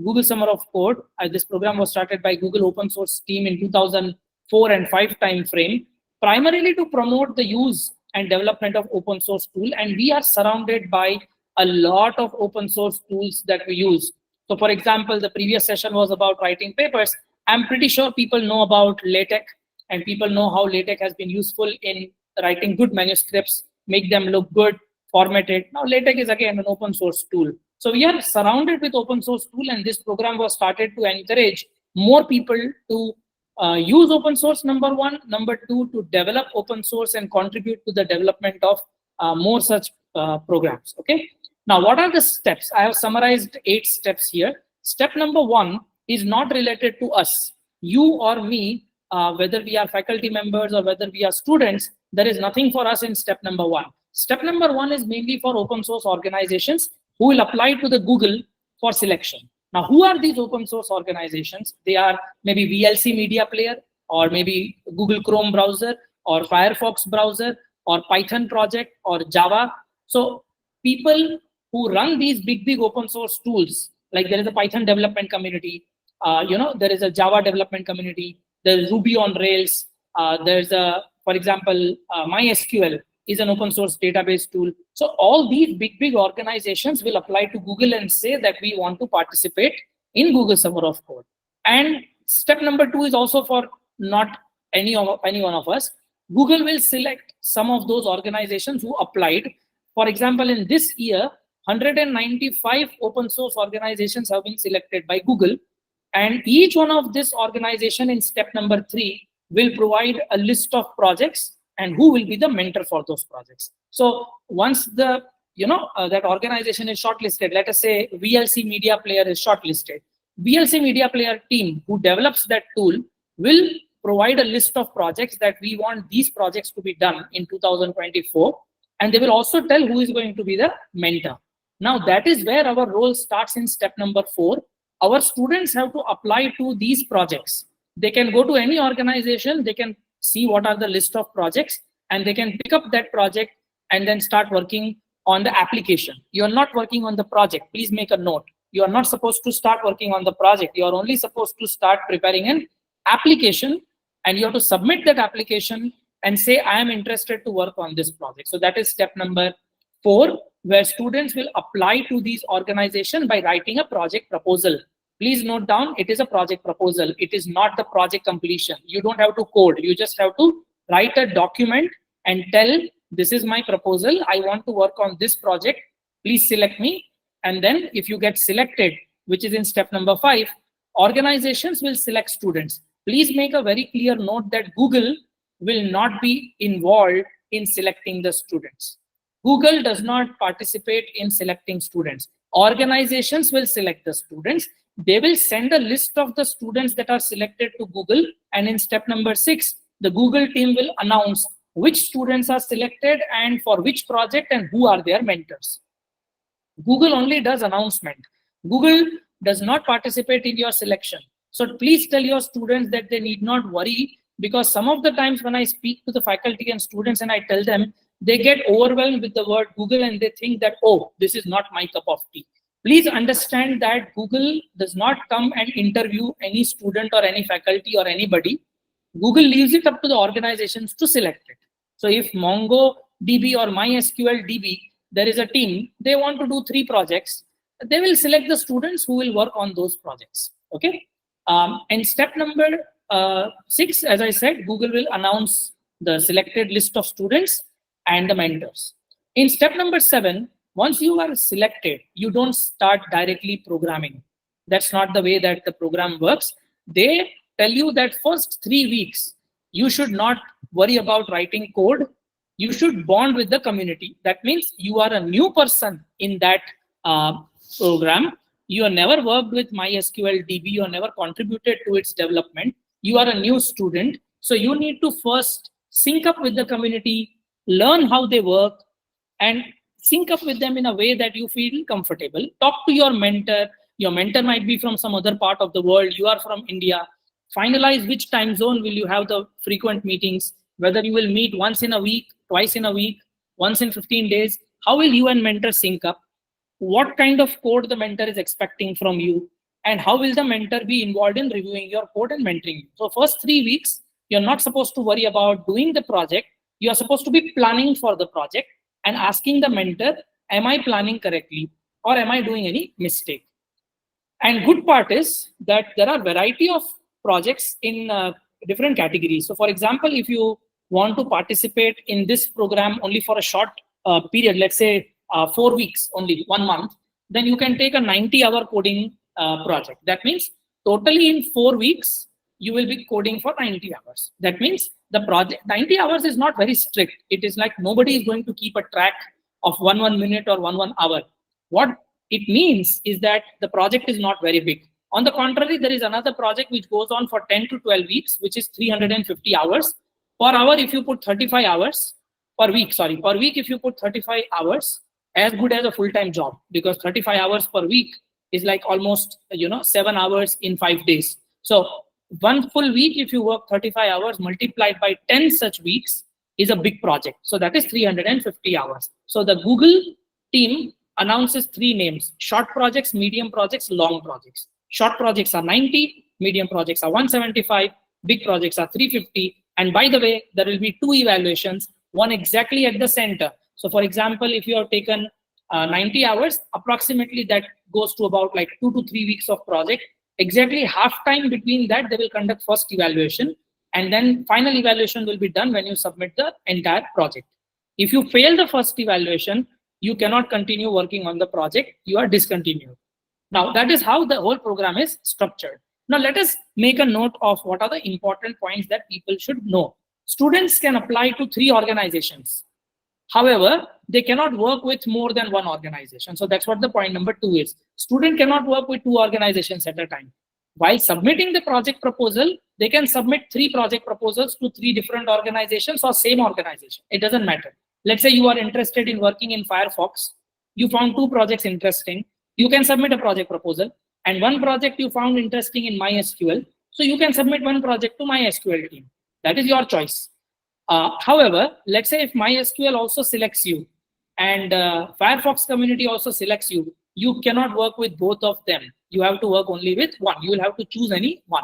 Google Summer of Code. This program was started by Google open source team in 2004 and 5 time frame, primarily to promote the use and development of open source tool. And we are surrounded by a lot of open source tools that we use. So for example, the previous session was about writing papers. I'm pretty sure people know about LaTeX, and people know how LaTeX has been useful in writing good manuscripts, make them look good, formatted. Now LaTeX is again an open source tool. So we are surrounded with open source tool, and this program was started to encourage more people to use open source, number one. Number two, to develop open source and contribute to the development of more such programs. Okay. Now, what are the steps? I have summarized 8 steps here. Step number 1 is not related to us, you or me, whether we are faculty members or whether we are students. There is nothing for us in step number 1. Step number 1 is mainly for open source organizations who will apply to the Google for selection. Now, who are these open source organizations? They are maybe VLC media player, or maybe Google Chrome browser, or Firefox browser, or Python project, or Java. So people who run these big open source tools, like there is a Python development community, there is a Java development community, there's Ruby on Rails, there's a, for example, MySQL is an open source database tool. So all these big organizations will apply to Google and say that we want to participate in Google Summer of Code. And step number 2 is also for not any one of us. Google will select some of those organizations who applied. For example, in this year, 195 open source organizations have been selected by Google. And each one of this organization in step number 3 will provide a list of projects and who will be the mentor for those projects. So once the that organization is shortlisted, let us say VLC Media Player is shortlisted. VLC Media Player team who develops that tool will provide a list of projects that we want these projects to be done in 2024, and they will also tell who is going to be the mentor. Now that is where our role starts in step number 4. Our students have to apply to these projects. They can go to any organization, they can see what are the list of projects, and they can pick up that project and then start working on the application. You are not working on the project. Please make a note. You are not supposed to start working on the project. You are only supposed to start preparing an application, and you have to submit that application and say, I am interested to work on this project. So that is step number 4, where students will apply to these organizations by writing a project proposal. Please note down, it is a project proposal. It is not the project completion. You don't have to code. You just have to write a document and tell, this is my proposal. I want to work on this project. Please select me. And then if you get selected, which is in step number 5, organizations will select students. Please make a very clear note that Google will not be involved in selecting the students. Google does not participate in selecting students. Organizations will select the students. They will send a list of the students that are selected to Google. And in step number 6, the Google team will announce which students are selected and for which project and who are their mentors. Google only does announcement. Google does not participate in your selection. So please tell your students that they need not worry, because some of the times when I speak to the faculty and students and I tell them, they get overwhelmed with the word Google and they think that, oh, this is not my cup of tea. Please understand that Google does not come and interview any student or any faculty or anybody. Google leaves it up to the organizations to select it. So if MongoDB or MySQL there is a team, they want to do 3 projects, they will select the students who will work on those projects. Okay. And step number 6, as I said, Google will announce the selected list of students and the mentors. In step number 7, once you are selected, you don't start directly programming. That's not the way that the program works. They tell you that first 3 weeks, you should not worry about writing code. You should bond with the community. That means you are a new person in that program. You have never worked with MySQL DB. You have never contributed to its development. You are a new student. So you need to first sync up with the community, learn how they work, and sync up with them in a way that you feel comfortable. Talk to your mentor. Your mentor might be from some other part of the world. You are from India. Finalize which time zone will you have the frequent meetings, whether you will meet once in a week, twice in a week, once in 15 days. How will you and mentor sync up? What kind of code the mentor is expecting from you? And how will the mentor be involved in reviewing your code and mentoring you? So first 3 weeks, you're not supposed to worry about doing the project. You are supposed to be planning for the project and asking the mentor, am I planning correctly? Or am I doing any mistake? And good part is that there are variety of projects in different categories. So for example, if you want to participate in this program only for a short period, let's say 4 weeks, only 1 month, then you can take a 90-hour coding project. That means totally in 4 weeks, you will be coding for 90 hours. That means the project, 90 hours is not very strict. It is like nobody is going to keep a track of 1 minute or 1 hour. What it means is that the project is not very big. On the contrary, there is another project which goes on for 10 to 12 weeks, which is 350 hours. Per hour, if you put 35 hours, per week, if you put 35 hours, as good as a full-time job, because 35 hours per week is like almost 7 hours in 5 days. So 1 full week, if you work 35 hours multiplied by 10 such weeks, is a big project. So that is 350 hours. So the Google team announces 3 names: short projects, medium projects, long projects. Short projects are 90, medium projects are 175, big projects are 350. And by the way, there will be 2 evaluations, one exactly at the center. So for example, if you have taken 90 hours, approximately that goes to about like 2 to 3 weeks of project. Exactly half time between that, they will conduct first evaluation, and then final evaluation will be done when you submit the entire project. If you fail the first evaluation, you cannot continue working on the project. You are discontinued. Now, that is how the whole program is structured. Now let us make a note of what are the important points that people should know. Students can apply to 3 organizations. However, they cannot work with more than 1 organization. So that's what the point number 2 is. Student cannot work with 2 organizations at a time. While submitting the project proposal, they can submit 3 project proposals to 3 different organizations or same organization. It doesn't matter. Let's say you are interested in working in Firefox. You found 2 projects interesting. You can submit a project proposal. And 1 project you found interesting in MySQL. So you can submit 1 project to MySQL team. That is your choice. However, let's say if MySQL also selects you and Firefox community also selects you, you cannot work with both of them. You have to work only with 1. You will have to choose any 1.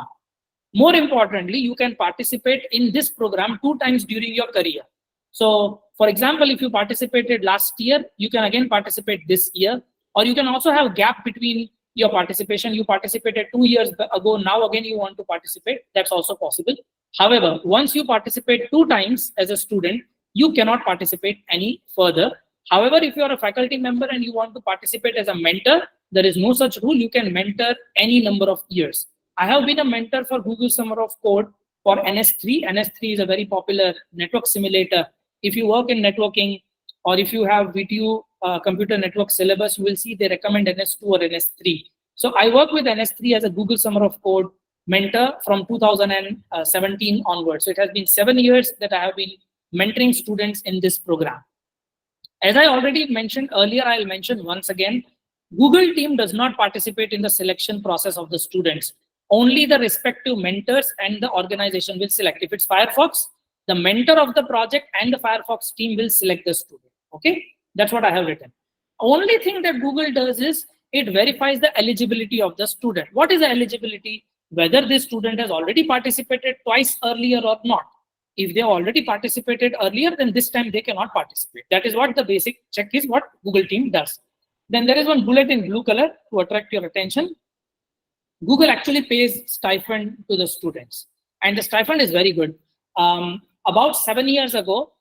More importantly, you can participate in this program 2 times during your career. So, for example, if you participated last year, you can again participate this year, or you can also have gap between your participation. You participated 2 years ago, now again you want to participate. That's also possible. However, once you participate 2 times as a student, you cannot participate any further. However, if you are a faculty member and you want to participate as a mentor, there is no such rule. You can mentor any number of years. I have been a mentor for Google Summer of Code for NS3. NS3 is a very popular network simulator. If you work in networking or if you have VTU computer network syllabus, you will see they recommend NS2 or NS3. So I work with NS3 as a Google Summer of Code mentor from 2017 onwards. So it has been 7 years that I have been mentoring students in this program. As I already mentioned earlier, I'll mention once again, Google team does not participate in the selection process of the students. Only the respective mentors and the organization will select. If it's Firefox, the mentor of the project and the Firefox team will select the student. Okay, that's what I have written. Only thing that Google does is it verifies the eligibility of the student. What is the eligibility? Whether this student has already participated twice earlier or not. If they already participated earlier, then this time they cannot participate. That is what the basic check is, what Google team does. Then there is one bullet in blue color to attract your attention. Google actually pays stipend to the students, and the stipend is very good. About 7 years ago,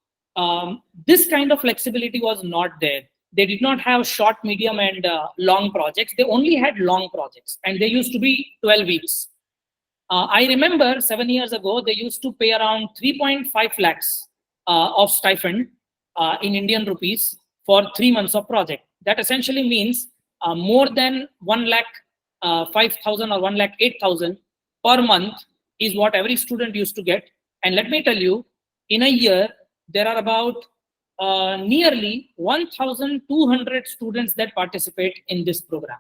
this kind of flexibility was not there. They did not have short, medium, and long projects. They only had long projects, and they used to be 12 weeks. I remember 7 years ago, they used to pay around 3.5 lakhs of stipend in Indian rupees for 3 months of project. That essentially means more than 1,05,000 or 1,08,000 per month is what every student used to get. And let me tell you, in a year, there are about nearly 1,200 students that participate in this program.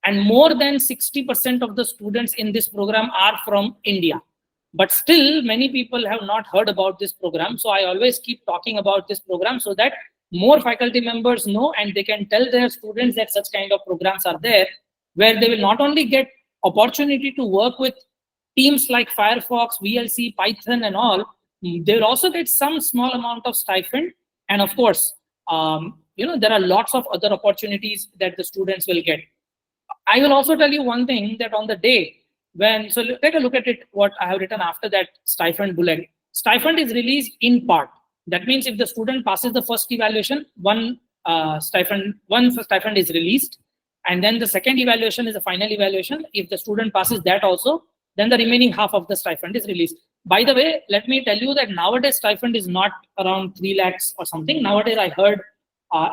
And more than 60% of the students in this program are from India. But still, many people have not heard about this program. So I always keep talking about this program so that more faculty members know and they can tell their students that such kind of programs are there, where they will not only get opportunity to work with teams like Firefox, VLC, Python and all, they will also get some small amount of stipend. And of course, there are lots of other opportunities that the students will get. I will also tell you one thing, that on the day when, so take a look at it, what I have written after that stipend bullet. Stipend is released in part. That means if the student passes the first evaluation, one stipend is released. And then the second evaluation is the final evaluation. If the student passes that also, then the remaining half of the stipend is released. By the way, let me tell you that nowadays stipend is not around 3 lakhs or something. Nowadays I heard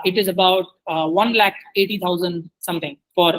it is about 1,80,000 something for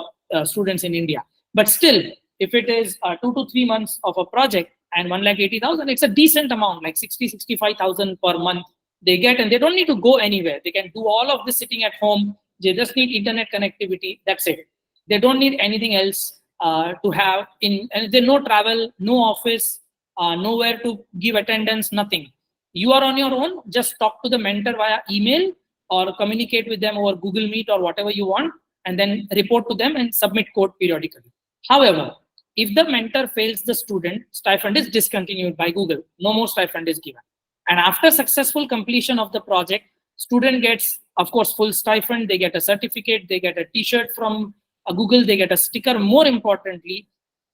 students in India. But still, if it is 2 to 3 months of a project and 1,80,000, it's a decent amount, like 60,000-65,000 per month they get, and they don't need to go anywhere. They can do all of this sitting at home. They just need internet connectivity. That's it. They don't need anything else to have and there's no travel, no office, nowhere to give attendance, nothing. You are on your own. Just talk to the mentor via email or communicate with them over Google Meet or whatever you want, and then report to them and submit code periodically. However, if the mentor fails the student, stipend is discontinued by Google. No more stipend is given. And after successful completion of the project, student gets, of course, full stipend. They get a certificate. They get a t-shirt from Google. They get a sticker. More importantly,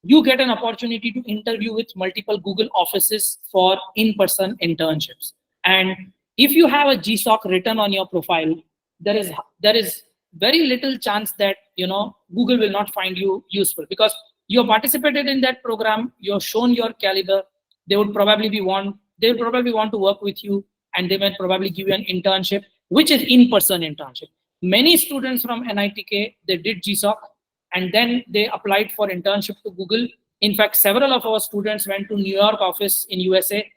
you get an opportunity to interview with multiple Google offices for in-person internships. And if you have a GSOC written on your profile, there is very little chance that Google will not find you useful, because You have participated in that program, you have shown your caliber, they will probably want to work with you, and they may probably give you an internship, which is in-person internship. Many students from NITK, they did GSOC, and then they applied for internship to Google. In fact, several of our students went to New York office in USA,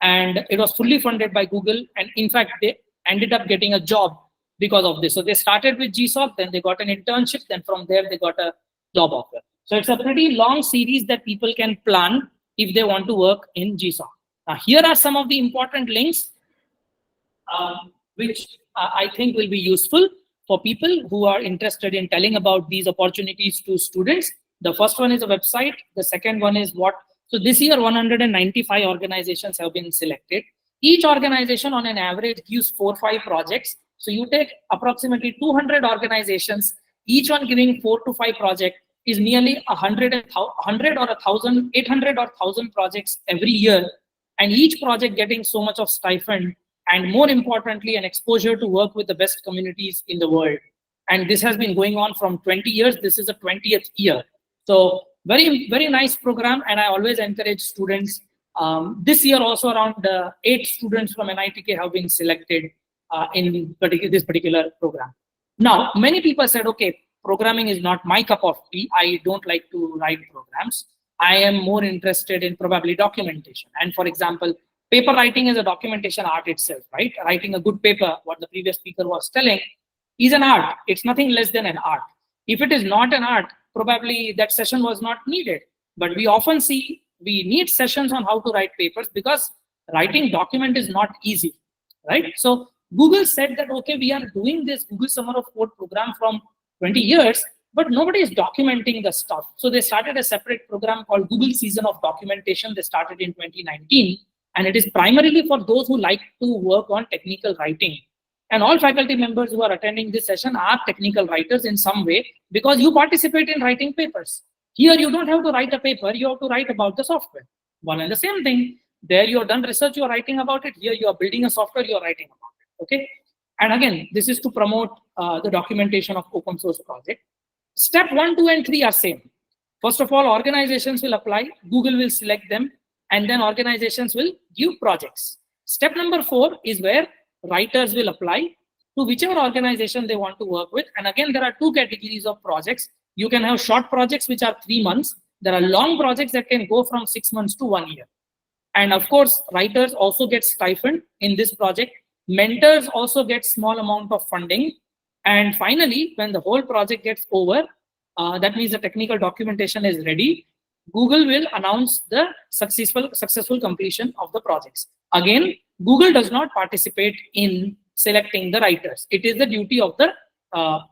and it was fully funded by Google. And in fact, they ended up getting a job because of this. So they started with GSOC, then they got an internship, then from there they got a job offer. So it's a pretty long series that people can plan if they want to work in GSOC. Now, here are some of the important links which I think will be useful for people who are interested in telling about these opportunities to students. The first one is a website. The second one is what. So this year, 195 organizations have been selected. Each organization on an average gives 4 or 5 projects. So you take approximately 200 organizations, each one giving 4 to 5 projects, is nearly 100 or 1,000, 800 or 1,000 projects every year. And each project getting so much of stipend, and more importantly, an exposure to work with the best communities in the world. And this has been going on from 20 years. This is the 20th year. So very, very nice program. And I always encourage students. This year also around 8 students from NITK have been selected in this particular program. Now, many people said, okay, programming is not my cup of tea. I don't like to write programs. I am more interested in probably documentation. And for example, paper writing is a documentation art itself, right? Writing a good paper, what the previous speaker was telling, is an art. It's nothing less than an art. If it is not an art, probably that session was not needed. But we often see we need sessions on how to write papers because writing document is not easy, right? So Google said that, okay, we are doing this Google Summer of Code program from 20 years, but nobody is documenting the stuff. So they started a separate program called Google Season of Documentation. They started in 2019. And it is primarily for those who like to work on technical writing. And all faculty members who are attending this session are technical writers in some way because you participate in writing papers. Here, you don't have to write a paper. You have to write about the software. One and the same thing. There, you have done research, you are writing about it. Here, you are building a software, you are writing about it. Okay. And again, this is to promote the documentation of open source project. Step 1, 2, and 3 are same. First of all, organizations will apply. Google will select them. And then organizations will give projects. Step number 4 is where writers will apply to whichever organization they want to work with. And again, there are 2 categories of projects. You can have short projects, which are 3 months. There are long projects that can go from 6 months to 1 year. And of course, writers also get stipend in this project. Mentors also get small amount of funding. And finally, when the whole project gets over, that means the technical documentation is ready, Google will announce the successful completion of the projects. Again, Google does not participate in selecting the writers. It is the duty of the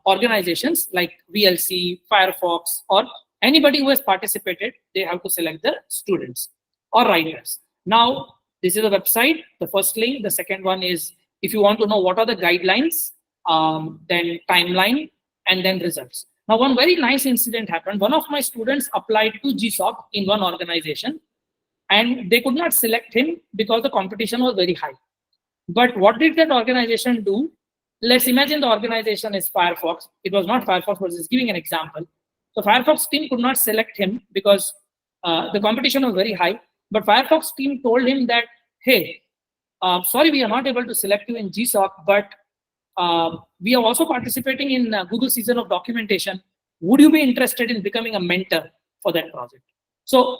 organizations like VLC, Firefox, or anybody who has participated. They have to select the students or writers. Now, this is a website, the first link. The second one is if you want to know what are the guidelines, then timeline, and then results. Now, one very nice incident happened. One of my students applied to GSOC in one organization, and they could not select him because the competition was very high. But what did that organization do? Let's imagine the organization is Firefox. It was not Firefox, but just giving an example. So Firefox team could not select him because the competition was very high. But Firefox team told him that, hey, sorry, we are not able to select you in GSOC, but we are also participating in Google Season of Documentation. Would you be interested in becoming a mentor for that project? So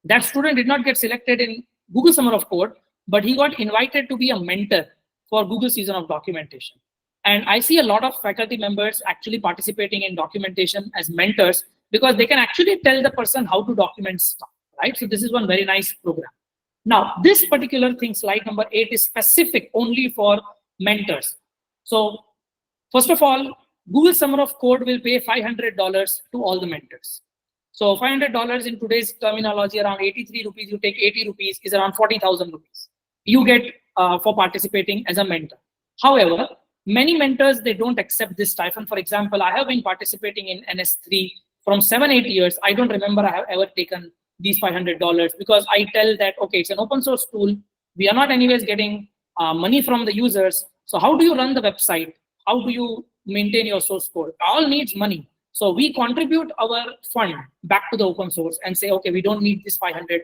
that student did not get selected in Google Summer of Code, but he got invited to be a mentor for Google Season of Documentation. And I see a lot of faculty members actually participating in documentation as mentors because they can actually tell the person how to document stuff, right? So this is one very nice program. Now, this particular thing, slide number 8, is specific only for mentors. So first of all, Google Summer of Code will pay $500 to all the mentors. So $500 in today's terminology, around 83 rupees, you take 80 rupees, is around 40,000 rupees. You get for participating as a mentor. However, many mentors, they don't accept this stipend. For example, I have been participating in NS3 from 7-8 years. I don't remember I have ever taken these $500 because I tell that, okay, it's an open source tool. We are not anyways getting money from the users. So how do you run the website? How do you maintain your source code? All needs money. So we contribute our fund back to the open source and say, okay, we don't need this $500.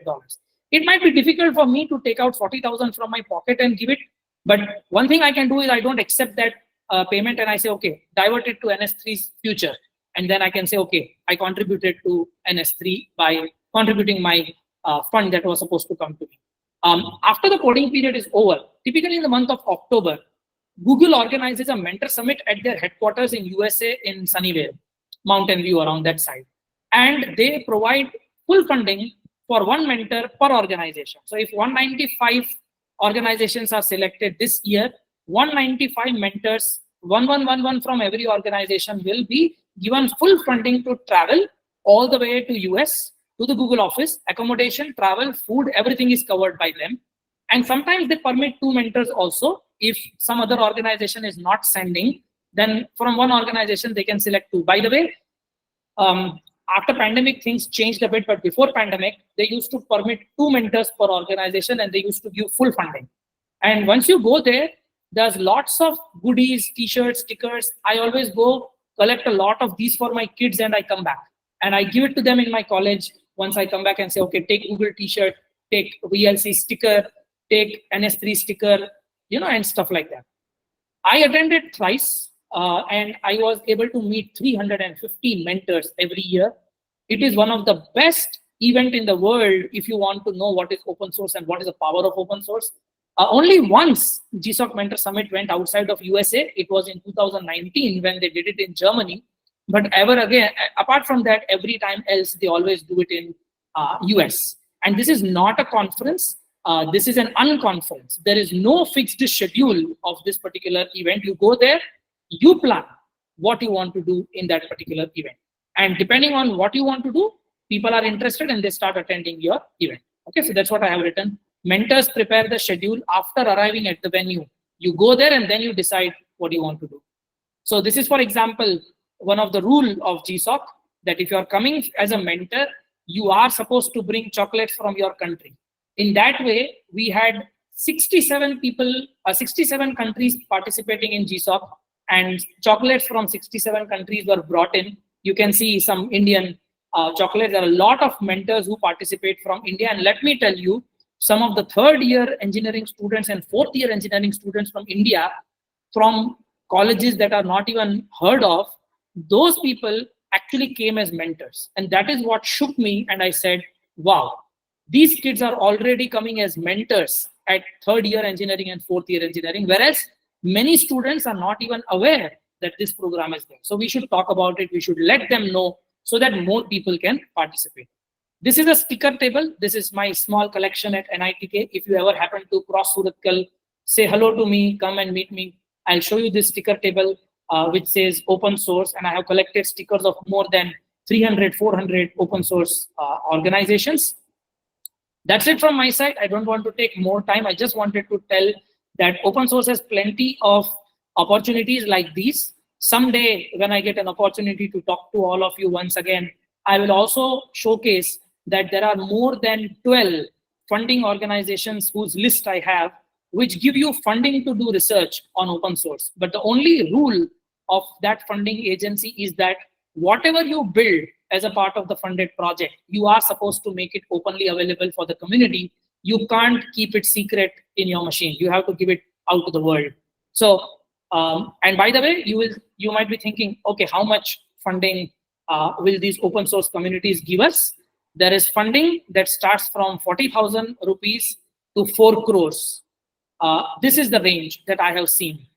It might be difficult for me to take out 40,000 from my pocket and give it. But one thing I can do is I don't accept that payment and I say, okay, divert it to NS3's future. And then I can say, okay, I contributed to NS3 by contributing my fund that was supposed to come to me. After the coding period is over, typically in the month of October, Google organizes a mentor summit at their headquarters in USA in Sunnyvale, Mountain View, around that side. And they provide full funding for one mentor per organization. So if 195 organizations are selected this year, 195 mentors, 1111 from every organization will be given full funding to travel all the way to US, to the Google office. Accommodation, travel, food, everything is covered by them. And sometimes they permit 2 mentors also. If some other organization is not sending, then from one organization they can select 2. By the way, after pandemic, things changed a bit, but before pandemic, they used to permit 2 mentors per organization and they used to give full funding. And once you go there, there's lots of goodies, t-shirts, stickers. I always go collect a lot of these for my kids and I come back. And I give it to them in my college once I come back and say, okay, take Google t-shirt, take VLC sticker, take NS3 sticker, and stuff like that. I attended thrice and I was able to meet 350 mentors every year. It is one of the best event in the world if you want to know what is open source and what is the power of open source. Only once GSOC Mentor Summit went outside of USA. It was in 2019 when they did it in Germany. But ever again, apart from that, every time else, they always do it in US. And this is not a conference. This is an unconference. There is no fixed schedule of this particular event. You go there, you plan what you want to do in that particular event. And depending on what you want to do, people are interested and they start attending your event. Okay, so that's what I have written. Mentors prepare the schedule after arriving at the venue. You go there and then you decide what you want to do. So this is, for example, one of the rule of GSOC, that if you are coming as a mentor, you are supposed to bring chocolates from your country. In that way, we had 67 countries participating in GSOC, and chocolates from 67 countries were brought in. You can see some Indian chocolates. There are a lot of mentors who participate from India. And let me tell you, some of the 3rd year engineering students and 4th year engineering students from India, from colleges that are not even heard of, those people actually came as mentors. And that is what shook me. And I said, wow, these kids are already coming as mentors at 3rd year engineering and 4th year engineering, whereas many students are not even aware that this program is there. So we should talk about it. We should let them know so that more people can participate. This is a sticker table. This is my small collection at NITK. If you ever happen to cross Surathkal, say hello to me, come and meet me. I'll show you this sticker table which says open source, and I have collected stickers of more than 300, 400 open source organizations. That's it from my side. I don't want to take more time. I just wanted to tell that open source has plenty of opportunities like these. Someday, when I get an opportunity to talk to all of you once again, I will also showcase that there are more than 12 funding organizations whose list I have, which give you funding to do research on open source. But the only rule of that funding agency is that whatever you build as a part of the funded project, you are supposed to make it openly available for the community. You can't keep it secret in your machine. You have to give it out to the world. So, and by the way, you might be thinking, okay, how much funding will these open source communities give us? There is funding that starts from 40,000 rupees to 4 crores. This is the range that I have seen.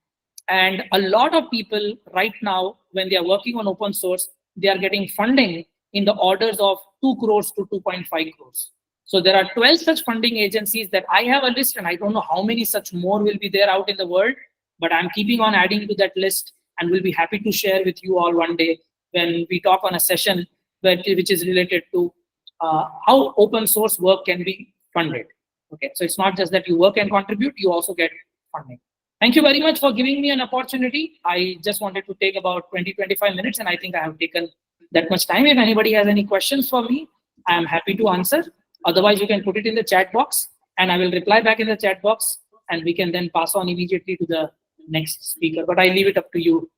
And a lot of people right now, when they are working on open source, they are getting funding in the orders of 2 crores to 2.5 crores. So there are 12 such funding agencies that I have a list, and I don't know how many such more will be there out in the world, but I'm keeping on adding to that list, and will be happy to share with you all one day when we talk on a session which is related to how open source work can be funded. Okay, so it's not just that you work and contribute, you also get funding. Thank you very much for giving me an opportunity. I just wanted to take about 20-25 minutes, and I think I have taken that much time. If anybody has any questions for me, I am happy to answer. Otherwise, you can put it in the chat box, and I will reply back in the chat box, and we can then pass on immediately to the next speaker. But I leave it up to you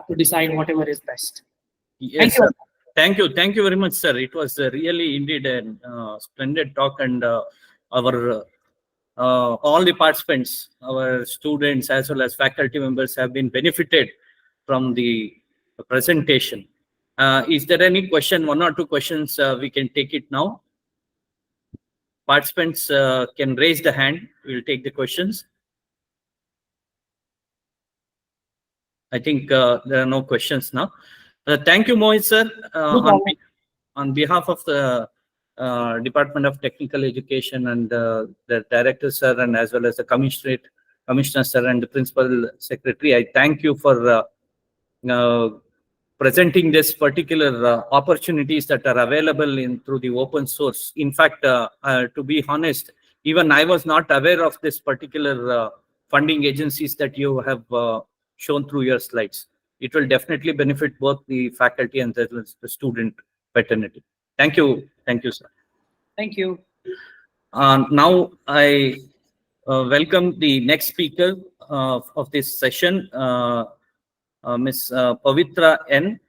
to decide whatever is best. Yes, you. sir. Thank you. Thank you very much, sir. It was really indeed a splendid talk, and our all the participants, our students as well as faculty members have been benefited from the presentation. Is there any question, one or two questions? We can take it now. Participants can raise the hand. We'll take the questions. I think there are no questions now. Thank you, Mohit sir. On behalf of the Department of Technical Education and the director sir, and as well as the commissioner sir and the principal secretary, I thank you for presenting this particular opportunities that are available in through the open source. In fact, to be honest, even I was not aware of this particular funding agencies that you have shown through your slides. It will definitely benefit both the faculty and the student fraternity. Thank you, sir. Thank you. Now I welcome the next speaker of this session, Ms. Pavitra N,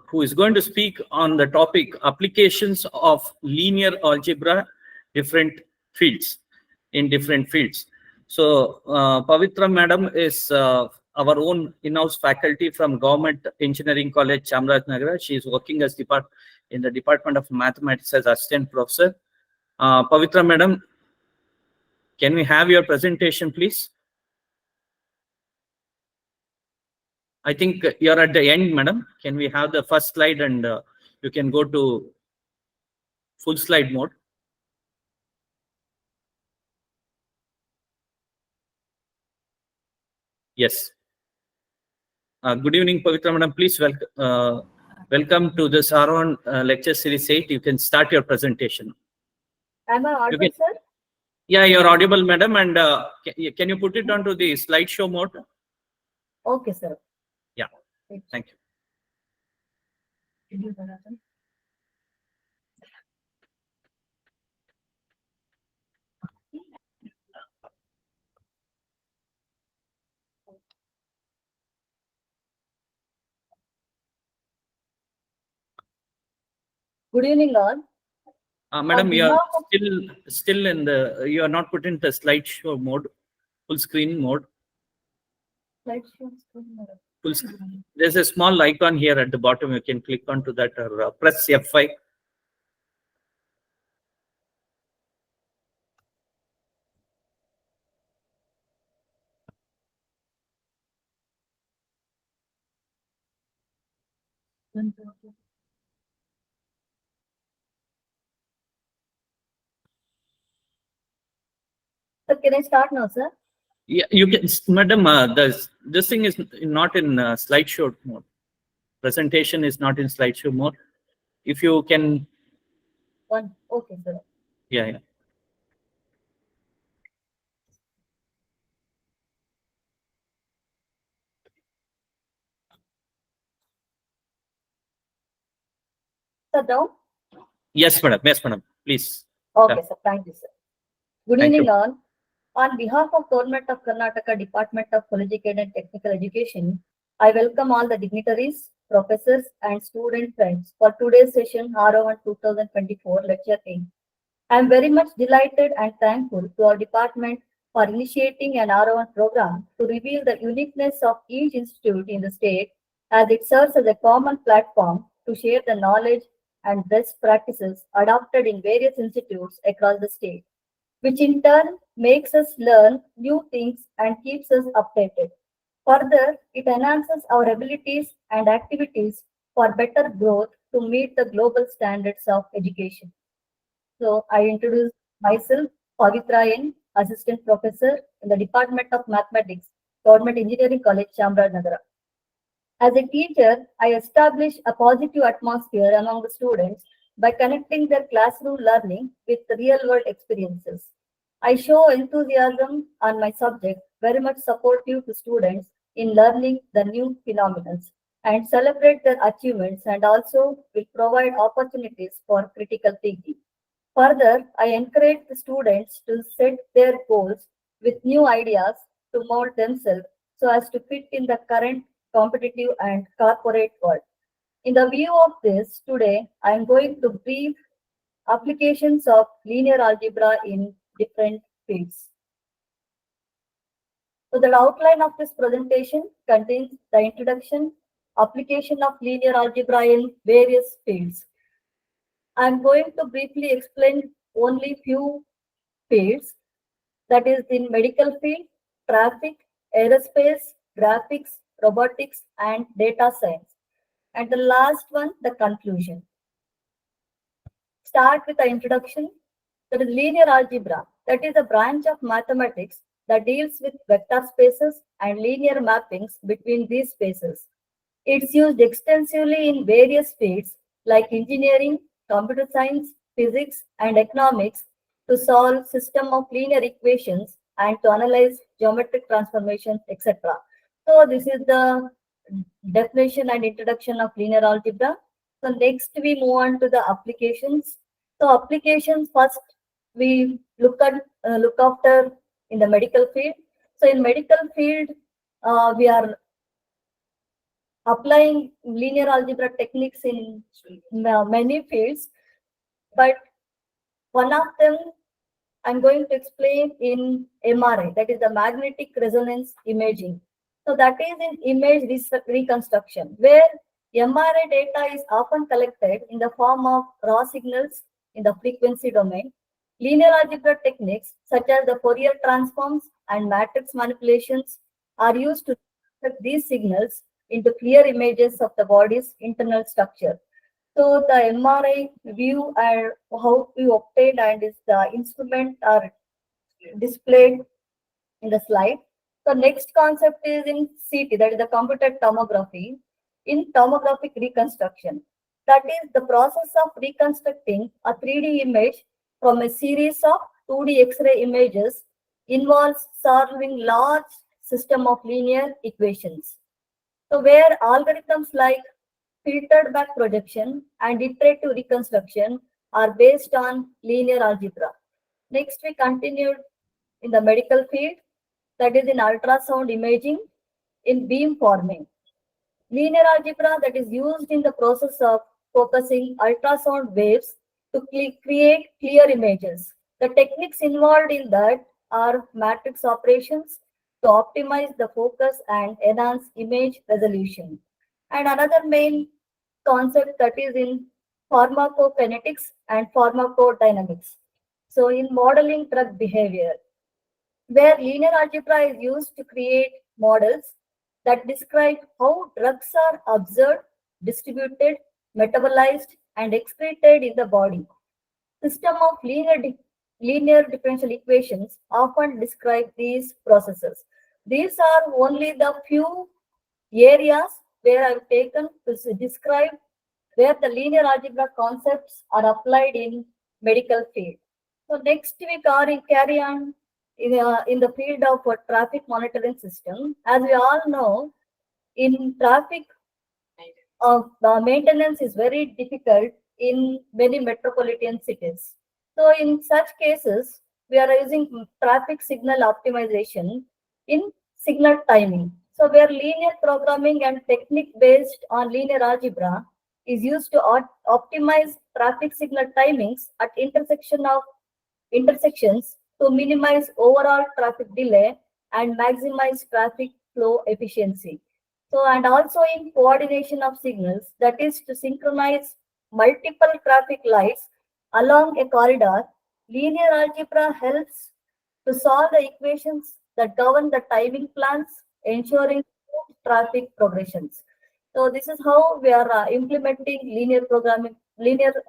who is going to speak on the topic applications of linear algebra in different fields. So Pavitra madam is our own in-house faculty from Government Engineering College, Chamarajanagar. She is working as in the Department of Mathematics as assistant professor. Pavitra madam, can we have your presentation, please? I think you're at the end, madam. Can we have the first slide, and you can go to full slide mode? Yes. Good evening, Pavitra madam. Please welcome to this AROHAN lecture series 8. You can start your presentation. Am I audible, sir? Yeah, you're audible, madam. And can you put it onto the slideshow mode? Okay, sir. Yeah. Thank you. Good evening, all. Madam, you are still in the. You are not put in the slideshow mode, full screen mode. There's a small icon here at the bottom. You can click onto that or press F5. Sir, can I start now, sir? Yeah, you can, madam. This thing is not in slideshow mode. Presentation is not in slideshow mode. If you can. Okay, sir. Yeah. Sir, down? Yes, madam. Yes, madam. Please. Okay, Yeah. sir. Thank you, sir. Good Thank evening, you. all. On behalf of Government of Karnataka Department of Collegiate and Technical Education, I welcome all the dignitaries, professors, and student friends for today's session, AROHAN 2024 Lecture 8. I am very much delighted and thankful to our department for initiating an AROHAN program to reveal the uniqueness of each institute in the state, as it serves as a common platform to share the knowledge and best practices adopted in various institutes across the state, which in turn makes us learn new things and keeps us updated. Further, it enhances our abilities and activities for better growth to meet the global standards of education. So I introduce myself, Pavitra N, Assistant Professor in the Department of Mathematics, Government Engineering College, Chamarajanagar. As a teacher, I establish a positive atmosphere among the students by connecting their classroom learning with real-world experiences. I show enthusiasm on my subject, very much supportive to students in learning the new phenomena, and celebrate their achievements, and also will provide opportunities for critical thinking. Further, I encourage the students to set their goals with new ideas to mold themselves so as to fit in the current competitive and corporate world. In the view of this, today I am going to brief applications of linear algebra in different fields. So the outline of this presentation contains the introduction, application of linear algebra in various fields. I am going to briefly explain only few fields, that is in medical field, traffic, aerospace, graphics, robotics, and data science. And the last one, the conclusion. Start with the introduction. That is linear algebra. That is a branch of mathematics that deals with vector spaces and linear mappings between these spaces. It's used extensively in various fields like engineering, computer science, physics, and economics to solve system of linear equations and to analyze geometric transformations, etc. So this is the definition and introduction of linear algebra. So next we move on to the applications. So applications first we look after in the medical field. So in medical field, we are applying linear algebra techniques in many fields, but one of them I'm going to explain in MRI, that is the magnetic resonance imaging. So that is in image reconstruction, where MRI data is often collected in the form of raw signals in the frequency domain. Linear algebra techniques such as the Fourier transforms and matrix manipulations are used to convert these signals into clear images of the body's internal structure. So the MRI view and how we obtained and is the instrument are displayed in the slide. The next concept is in CT, that is the computed tomography, in tomographic reconstruction. That is the process of reconstructing a 3D image from a series of 2D X-ray images involves solving large system of linear equations. So where algorithms like filtered back projection and iterative reconstruction are based on linear algebra. Next, we continued in the medical field, that is in ultrasound imaging, in beam forming. Linear algebra that is used in the process of focusing ultrasound waves to create clear images. The techniques involved in that are matrix operations to optimize the focus and enhance image resolution. And another main concept that is in pharmacokinetics and pharmacodynamics. So in modeling drug behavior, where linear algebra is used to create models that describe how drugs are observed, distributed, metabolized, and excreted in the body. System of linear differential equations often describe these processes. These are only the few areas where I've taken to describe where the linear algebra concepts are applied in medical field. So next we carry on in the field of traffic monitoring system. As we all know, in traffic, maintenance is very difficult in many metropolitan cities. So in such cases, we are using traffic signal optimization in signal timing. So where linear programming and technique based on linear algebra is used to optimize traffic signal timings at intersections to minimize overall traffic delay and maximize traffic flow efficiency. So, and also in coordination of signals, that is to synchronize multiple traffic lights along a corridor, linear algebra helps to solve the equations that govern the timing plans, ensuring smooth traffic progressions. So this is how we are implementing linear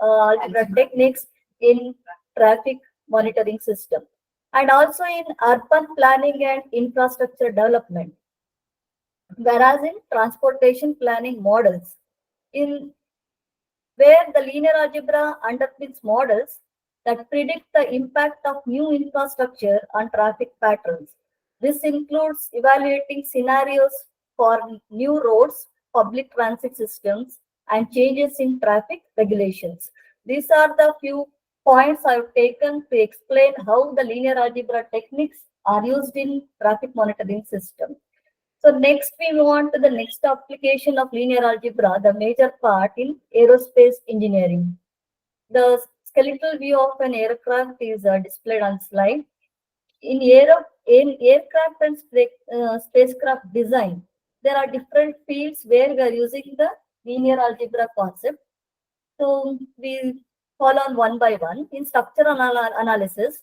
algebra techniques in traffic monitoring system, and also in urban planning and infrastructure development. Whereas in transportation planning models, in where the linear algebra underpins models that predict the impact of new infrastructure on traffic patterns. This includes evaluating scenarios for new roads, public transit systems, and changes in traffic regulations. These are the few points I've taken to explain how the linear algebra techniques are used in traffic monitoring system. So next we move on to the next application of linear algebra, the major part in aerospace engineering. The skeletal view of an aircraft is displayed on slide. In aircraft and spacecraft design, there are different fields where we are using the linear algebra concept. So we follow on one by one. In structural analysis,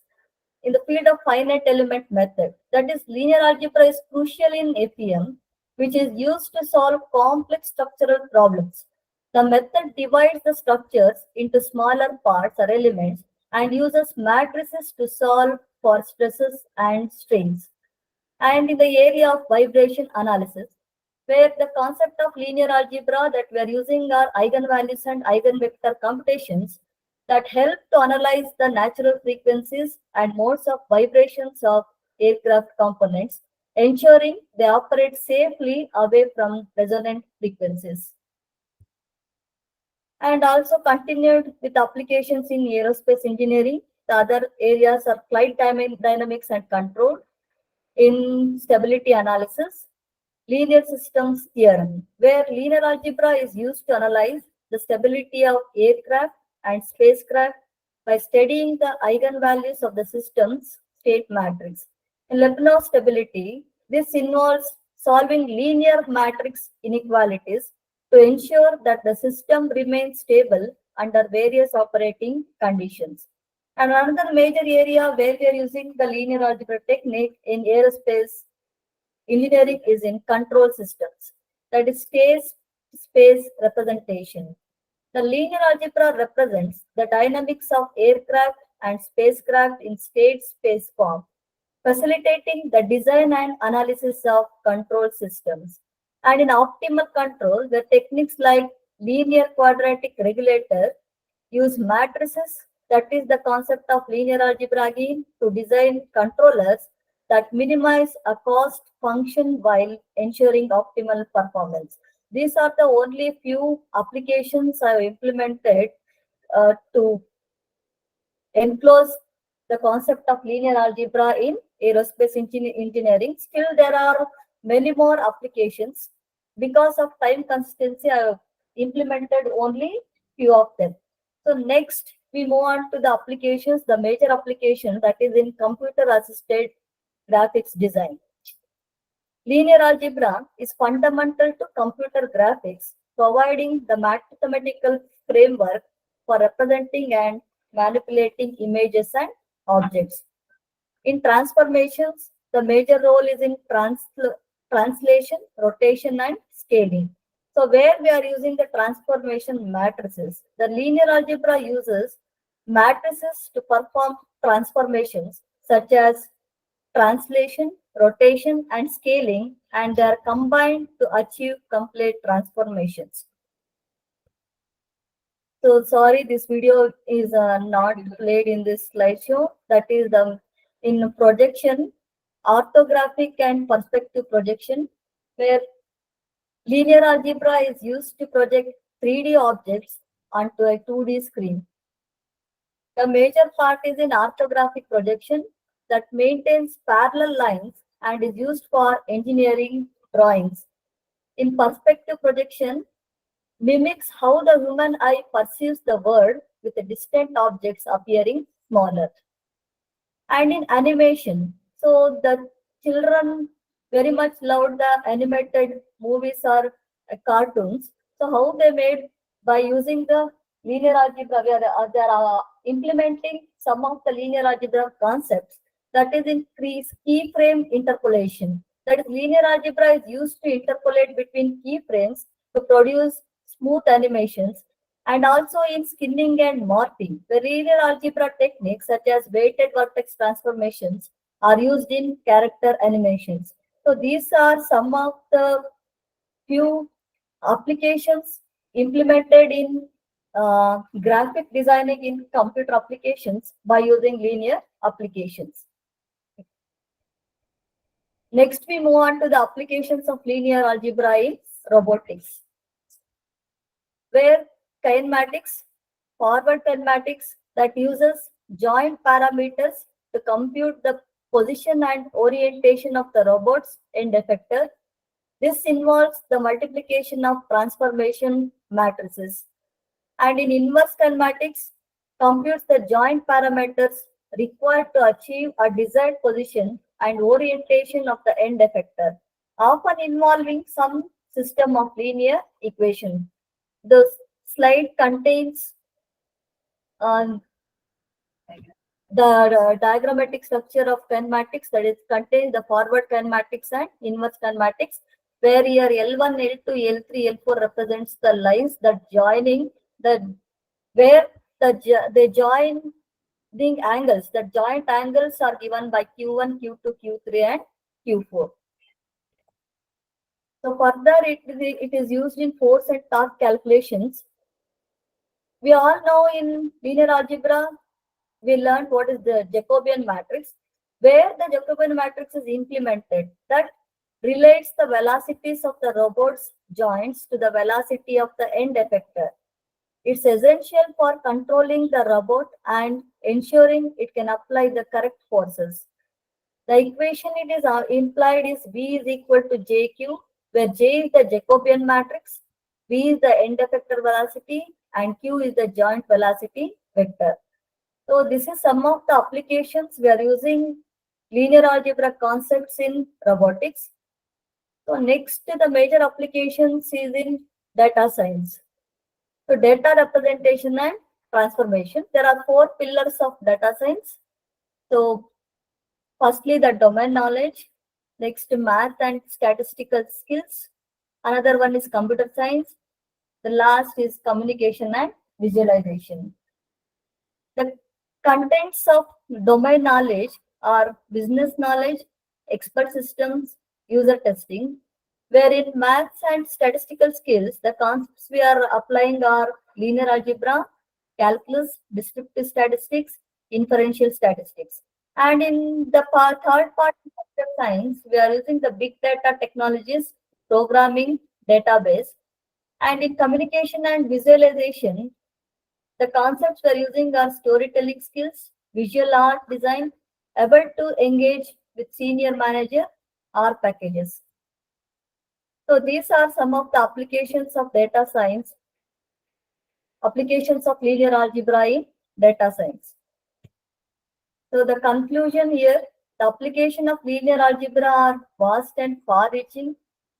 in the field of finite element method, that is, linear algebra is crucial in FEM, which is used to solve complex structural problems. The method divides the structures into smaller parts or elements and uses matrices to solve for stresses and strains. And in the area of vibration analysis, where the concept of linear algebra that we are using are eigenvalues and eigenvector computations that help to analyze the natural frequencies and modes of vibrations of aircraft components, ensuring they operate safely away from resonant frequencies. And also continued with applications in aerospace engineering. The other areas are flight dynamics and control, in stability analysis, linear systems theorem, where linear algebra is used to analyze the stability of aircraft and spacecraft by studying the eigenvalues of the system's state matrix. In Lyapunov stability, this involves solving linear matrix inequalities to ensure that the system remains stable under various operating conditions. And another major area where we are using the linear algebra technique in aerospace engineering is in control systems, that is space representation. The linear algebra represents the dynamics of aircraft and spacecraft in state space form, facilitating the design and analysis of control systems. And in optimal control, the techniques like linear quadratic regulator use matrices, that is the concept of linear algebra again, to design controllers that minimize a cost function while ensuring optimal performance. These are the only few applications I have implemented to enclose the concept of linear algebra in aerospace engineering. Still, there are many more applications. Because of time consistency, I have implemented only few of them. So next, we move on to the applications, the major application that is in computer-assisted graphics design. Linear algebra is fundamental to computer graphics, providing the mathematical framework for representing and manipulating images and objects. In transformations, the major role is in translation, rotation, and scaling. So where we are using the transformation matrices, the linear algebra uses matrices to perform transformations such as translation, rotation, and scaling, and they are combined to achieve complete transformations. So sorry, this video is not played in this slideshow. That is in projection, orthographic and perspective projection, where linear algebra is used to project 3D objects onto a 2D screen. The major part is in orthographic projection that maintains parallel lines and is used for engineering drawings. In perspective projection, mimics how the human eye perceives the world with the distant objects appearing smaller. And in animation, so the children very much loved the animated movies or cartoons. So how they made by using the linear algebra, where they are implementing some of the linear algebra concepts, that is in keyframe interpolation. That is, linear algebra is used to interpolate between keyframes to produce smooth animations, and also in skinning and morphing. The linear algebra techniques such as weighted vertex transformations are used in character animations. So these are some of the few applications implemented in graphic designing in computer applications by using linear applications. Next, we move on to the applications of linear algebra in robotics, where kinematics, forward kinematics that uses joint parameters to compute the position and orientation of the robot's end effector, This involves the multiplication of transformation matrices. And in inverse kinematics, computes the joint parameters required to achieve a desired position and orientation of the end effector, often involving some system of linear equation. The slide contains the diagrammatic structure of kinematics, that is contains the forward kinematics and inverse kinematics, where here L1, L2, L3, L4 represents the lines that joining the where they join the angles. The joint angles are given by Q1, Q2, Q3, and Q4. So further, it is used in force and torque calculations. We all know in linear algebra, we learned what is the Jacobian matrix, where the Jacobian matrix is implemented. That relates the velocities of the robot's joints to the velocity of the end effector. It's essential for controlling the robot and ensuring it can apply the correct forces. The equation it is implied is V is equal to JQ, where J is the Jacobian matrix, V is the end effector velocity, and Q is the joint velocity vector. So this is some of the applications we are using linear algebra concepts in robotics. So next, the major applications is in data science. So data representation and transformation. There are 4 pillars of data science. So firstly, the domain knowledge. Next, math and statistical skills. Another one is computer science. The last is communication and visualization. The contents of domain knowledge are business knowledge, expert systems, user testing, where in maths and statistical skills, the concepts we are applying are linear algebra, calculus, descriptive statistics, inferential statistics. And in the third part of computer science, we are using the big data technologies, programming, database. And in communication and visualization, the concepts we are using are storytelling skills, visual art design, able to engage with senior manager, or packages. So these are some of the applications of data science, applications of linear algebra in data science. So the conclusion here, the application of linear algebra are vast and far-reaching,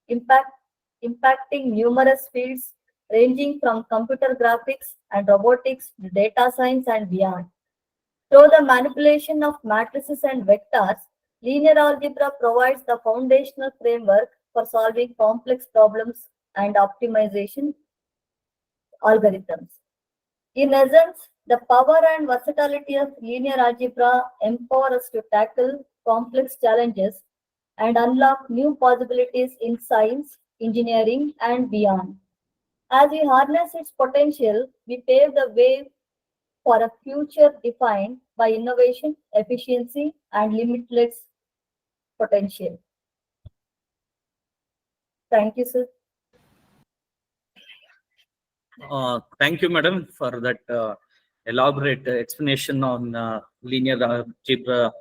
impacting numerous fields ranging from computer graphics and robotics to data science and beyond. Through the manipulation of matrices and vectors, linear algebra provides the foundational framework for solving complex problems and optimization algorithms. In essence, the power and versatility of linear algebra empower us to tackle complex challenges and unlock new possibilities in science, engineering, and beyond. As we harness its potential, we pave the way for a future defined by innovation, efficiency, and limitless potential. Thank you, sir. Thank you, madam, for that elaborate explanation on linear algebra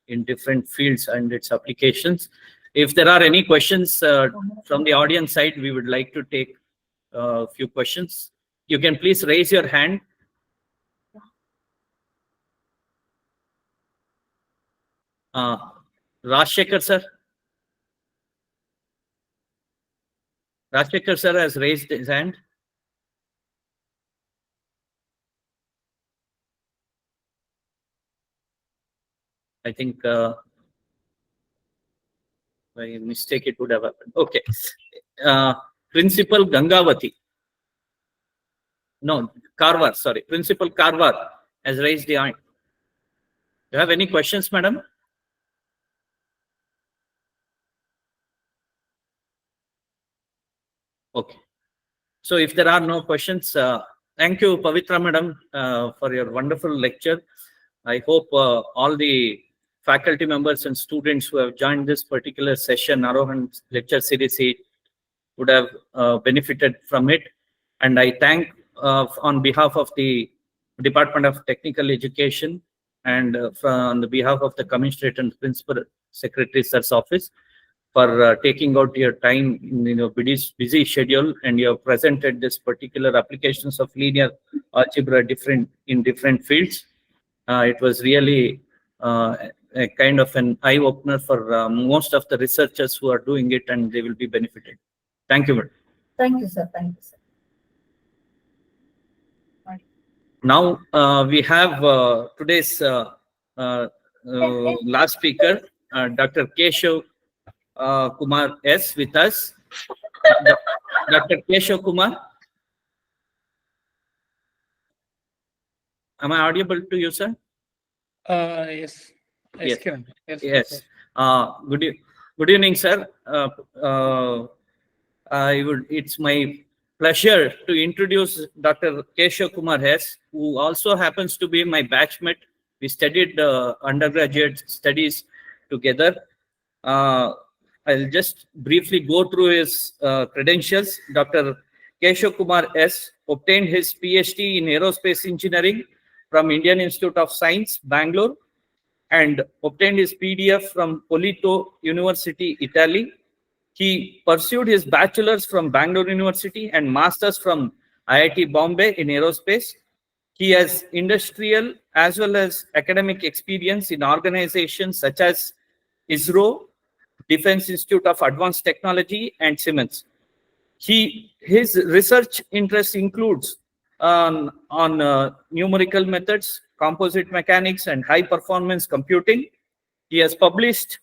in different fields and its applications. If there are any questions from the audience side, we would like to take a few questions. You can please raise your hand. Rajshekhar sir. Rajshekhar sir has raised his hand. I think by mistake it would have happened. Okay. Principal Gangavati. No, Karwar, sorry. Principal Karwar has raised the hand. Do you have any questions, madam? Okay. So if there are no questions, thank you, Pavitra madam, for your wonderful lecture. I hope all the faculty members and students who have joined this particular session, AROHAN lecture series, would have benefited from it. And I thank on behalf of the Department of Technical Education and on the behalf of the Commissioner and Principal Secretary Sir's office for taking out your time in your busy schedule, and you have presented this particular applications of linear algebra in different fields. It was really a kind of an eye opener for most of the researchers who are doing it, and they will be benefited. Thank you, madam. Thank you, sir. Thank you, sir. Now we have today's last speaker, Dr. Keshav Kumar S. with us. Dr. Keshav Kumar, am I audible to you, sir? Yes. Yes. Kiran. Yes. Good evening, sir. It's my pleasure to introduce Dr. Keshav Kumar S., who also happens to be my batchmate. We studied undergraduate studies together. I'll just briefly go through his credentials. Dr. Keshav Kumar S. obtained his PhD in aerospace engineering from Indian Institute of Science, Bangalore, and obtained his PDF from Polito University, Italy. He pursued his bachelor's from Bangalore University and master's from IIT Bombay in aerospace. He has industrial as well as academic experience in organizations such as ISRO, Defense Institute of Advanced Technology, and Siemens. His research interest includes on numerical methods, composite mechanics, and high performance computing. He has published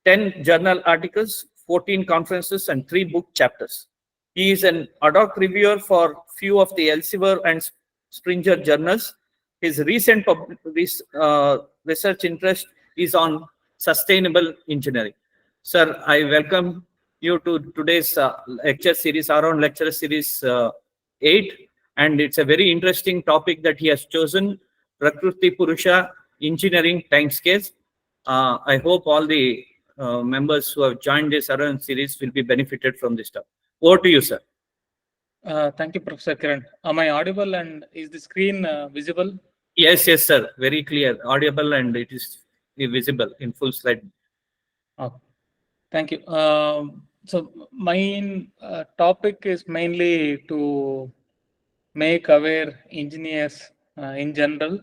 10 journal articles, 14 conferences, and 3 book chapters. He is an ad hoc reviewer for few of the Elsevier and Springer journals. His recent research interest is on sustainable engineering. Sir, I welcome you to today's lecture series, AROHAN lecture series 8. And it's a very interesting topic that he has chosen, Prakriti Purusha Engineering Timescales. I hope all the members who have joined this AROHAN series will be benefited from this talk. Over to you, sir. Thank you, Professor Kiran. Am I audible and is the screen visible? Yes, sir. Very clear, audible, and it is visible in full slide. Oh, thank you. So my topic is mainly to make aware engineers in general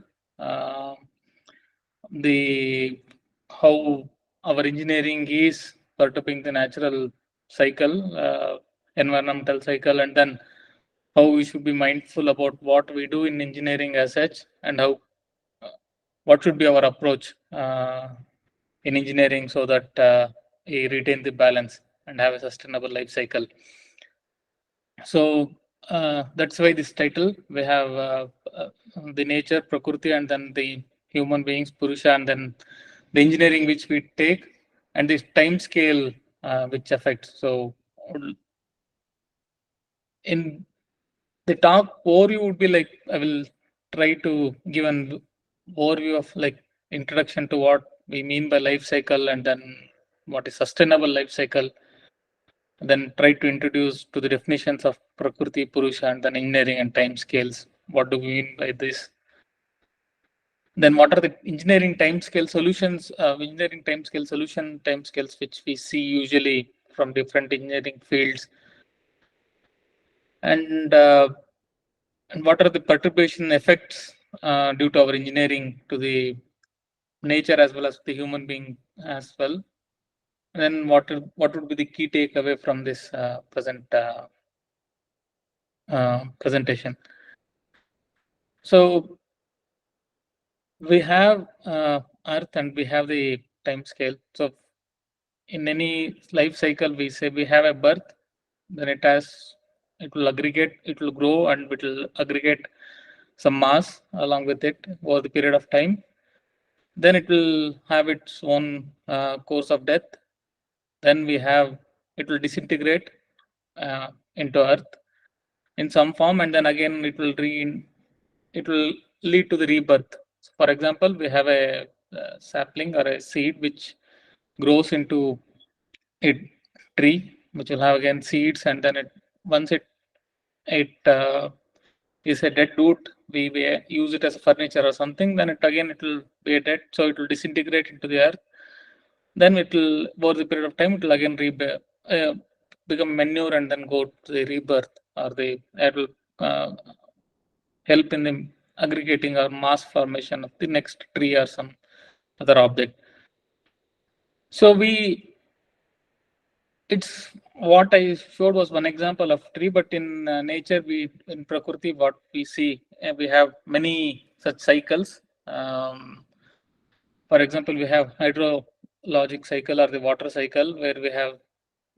how our engineering is perturbing the natural cycle, environmental cycle, and then how we should be mindful about what we do in engineering as such, and how what should be our approach in engineering so that we retain the balance and have a sustainable life cycle. So that's why this title, we have the nature, Prakriti, and then the human beings, Purusha, and then the engineering which we take, and this time scale which affects. So in the talk overview would be like, I will try to give an overview of like introduction to what we mean by life cycle, and then what is sustainable life cycle. Then try to introduce to the definitions of Prakriti, Purusha, and then engineering and time scales. What do we mean by this? Then what are the engineering timescale solutions, timescales which we see usually from different engineering fields, and what are the perturbation effects due to our engineering to the nature as well as the human being as well. And then what would be the key takeaway from this presentation? So we have Earth and we have the time scale. So in any life cycle, we say we have a birth, then it will aggregate, it will grow, and it will aggregate some mass along with it over the period of time. Then it will have its own course of death. Then it will disintegrate into Earth in some form, and then again it will lead to the rebirth. So for example, we have a sapling or a seed which grows into a tree, which will have again seeds, and then once it is a dead root, we use it as a furniture or something, then it will be a dead, so it will disintegrate into the earth. then it will, over the period of time, it will again become manure and then go to the rebirth, or it will help in the aggregating or mass formation of the next tree or some other object. So it's what I showed was one example of tree, but in nature, in Prakriti, what we see, we have many such cycles. For example, we have hydrologic cycle or the water cycle, where we have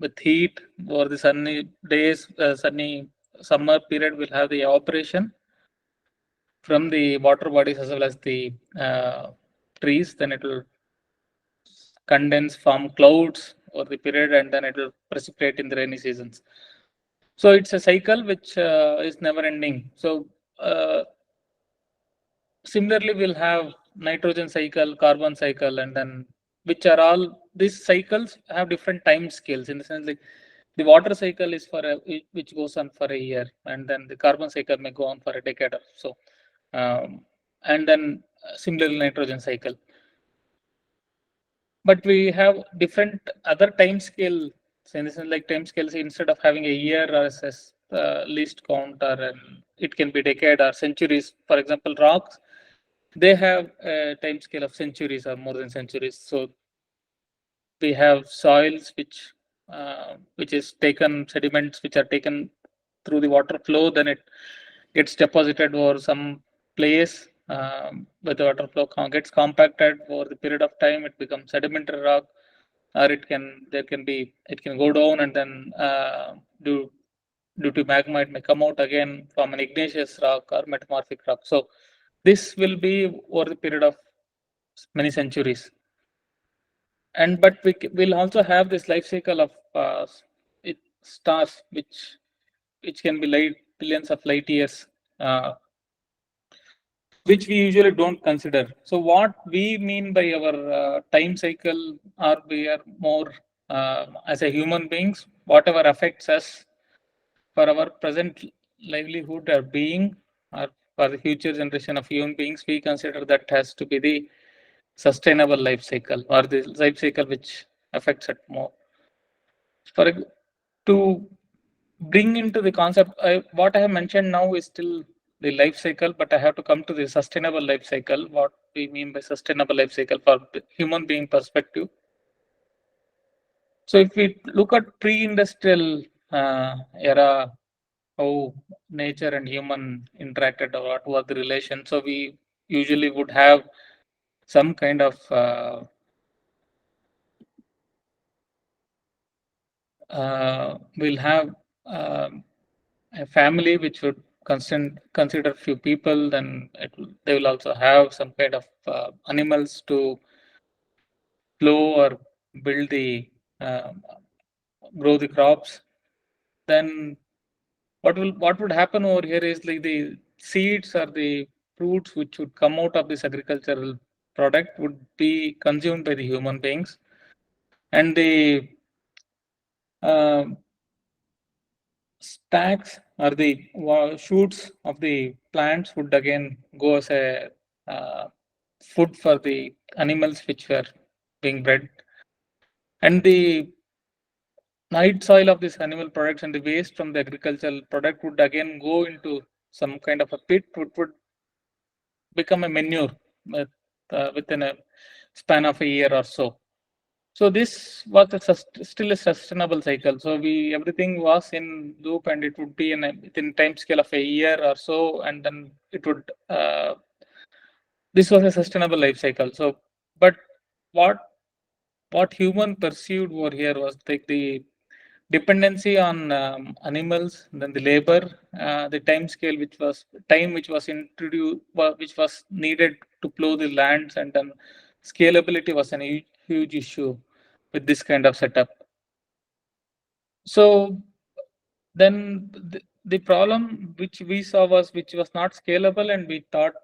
with heat or the sunny days, sunny summer period, we'll have the evaporation from the water bodies as well as the trees. Then it will condense, form clouds over the period, and then it will precipitate in the rainy seasons. So it's a cycle which is never ending. So similarly, we'll have nitrogen cycle, carbon cycle, and then which are all these cycles have different time scales, in the sense like the water cycle is which goes on for a year, and then the carbon cycle may go on for a decade or so, and then similarly nitrogen cycle. But we have different other time scale. So in the sense like time scales, instead of having a year as least count, or it can be decade or centuries. For example, rocks, they have a time scale of centuries or more than centuries. So we have soils which is taken, sediments which are taken through the water flow, then it gets deposited over some place, with the water flow gets compacted over the period of time, it becomes sedimentary rock, or it can go down, and then due to magma it may come out again from an igneous rock or metamorphic rock. So this will be over the period of many centuries. But will also have this life cycle of stars, which can be billions of light years, which we usually don't consider. So what we mean by our time cycle, or we are more as a human beings, whatever affects us for our present livelihood or being, or for the future generation of human beings, we consider that has to be the sustainable life cycle, or the life cycle which affects it more. To bring into the concept, what I have mentioned now is still the life cycle, but I have to come to the sustainable life cycle. What we mean by sustainable life cycle for the human being perspective. So if we look at pre-industrial era, how nature and human interacted, or what was the relation. So we usually would have some kind of we'll have a family which would consider few people, then they will also have some kind of animals to plow or build grow the crops. Then what would happen over here is like the seeds or the fruits which would come out of this agricultural product would be consumed by the human beings, and the stacks or the shoots of the plants would again go as a food for the animals which were being bred, and the night soil of this animal products and the waste from the agricultural product would again go into some kind of a pit, which would become a manure within a span of a year or so. So this was still a sustainable cycle. So everything was in loop, and it would be within time scale of a year or so, and then it would. This was a sustainable life cycle. So, but what human perceived over here was like the dependency on animals, then the labor, the time scale which was introduced, which was needed to plow the lands, and then scalability was a huge issue with this kind of setup. So then the problem which we saw which was not scalable, and we thought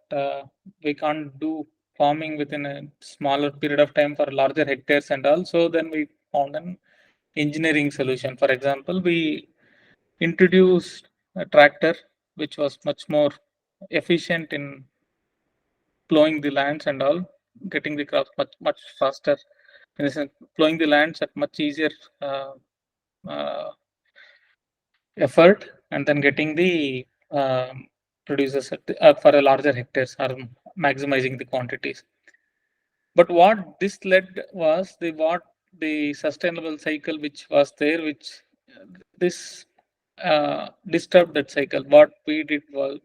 we can't do farming within a smaller period of time for larger hectares and all. So then we found an engineering solution. For example, we introduced a tractor which was much more efficient in plowing the lands and all, getting the crops much faster in the sense plowing the lands at much easier effort, and then getting the producers for a larger hectares or maximizing the quantities. But what this led was the sustainable cycle which was there, which this disturbed that cycle. What we did was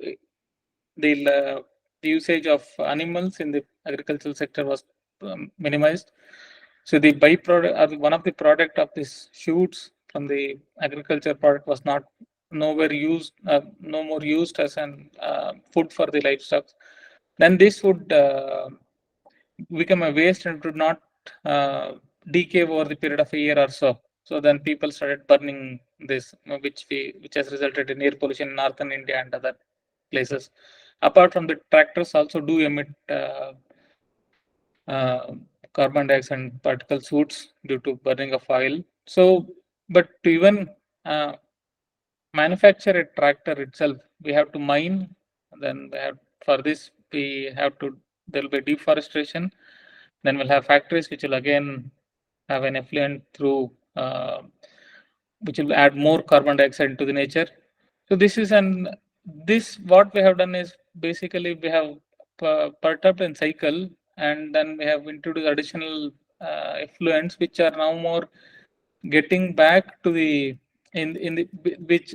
the usage of animals in the agricultural sector was minimized. So the byproduct, or one of the product of this shoots from the agriculture product was not nowhere used, no more used as an food for the livestock. Then this would become a waste and would not decay over the period of a year or so. So then people started burning this, which has resulted in air pollution in northern India and other places. Apart from the tractors, also do emit carbon dioxide and particle soot due to burning of oil. So, but to even manufacture a tractor itself, we have to mine. Then we have, for this we have to, there will be deforestation. Then we'll have factories which will again have an effluent through which will add more carbon dioxide into the nature. So this is what we have done is basically we have perturbed in cycle, and then we have introduced additional effluents which are now more getting back to the in the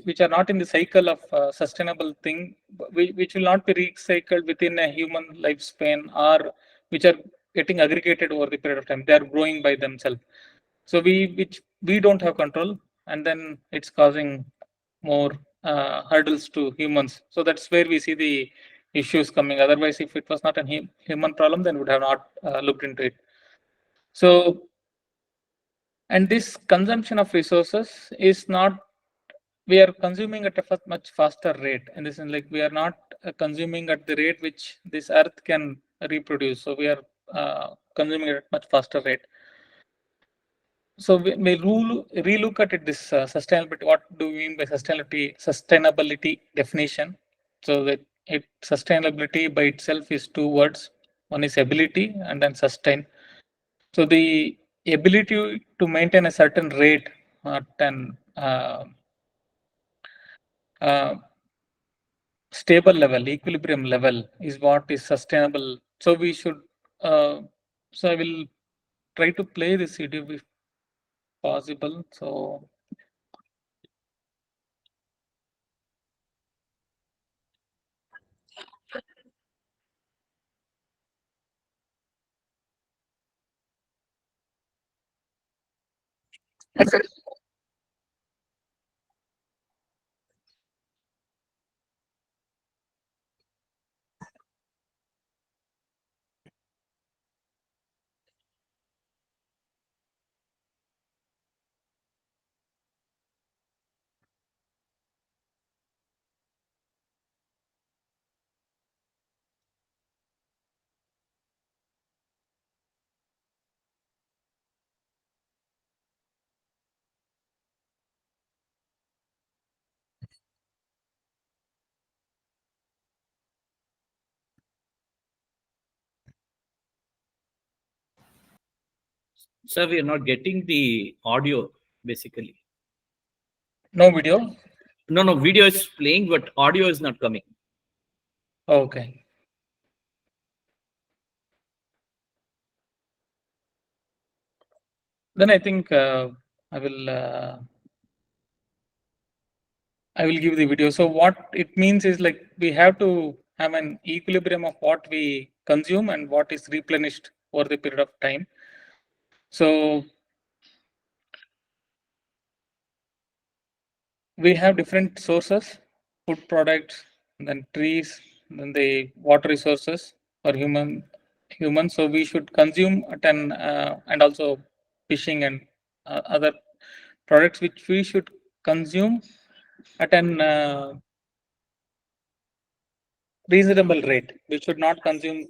which are not in the cycle of sustainable thing, which will not be recycled within a human lifespan, or which are getting aggregated over the period of time. They are growing by themselves. So which we don't have control, and then it's causing more hurdles to humans. So that's where we see the issues coming. Otherwise, if it was not a human problem, then we would have not looked into it. So, and this consumption of resources is not, we are consuming at a much faster rate. And this is like, we are not consuming at the rate which this earth can reproduce. So we are consuming at a much faster rate. So we relook at it, this sustainability. What do we mean by sustainability definition? So that sustainability by itself is two words. One is ability and then sustain. So the ability to maintain a certain rate at an stable level, equilibrium level is what is sustainable. So we should, so I will try to play this video if possible. So Sir, we are not getting the audio, basically. no video. No, video is playing, but audio is not coming. Okay. Then I think I will give the video. So what it means is like we have to have an equilibrium of what we consume and what is replenished over the period of time. So we have different sources, food products, then trees, then the water resources for humans. So we should consume at an and also fishing and other products which we should consume at an reasonable rate. We should not consume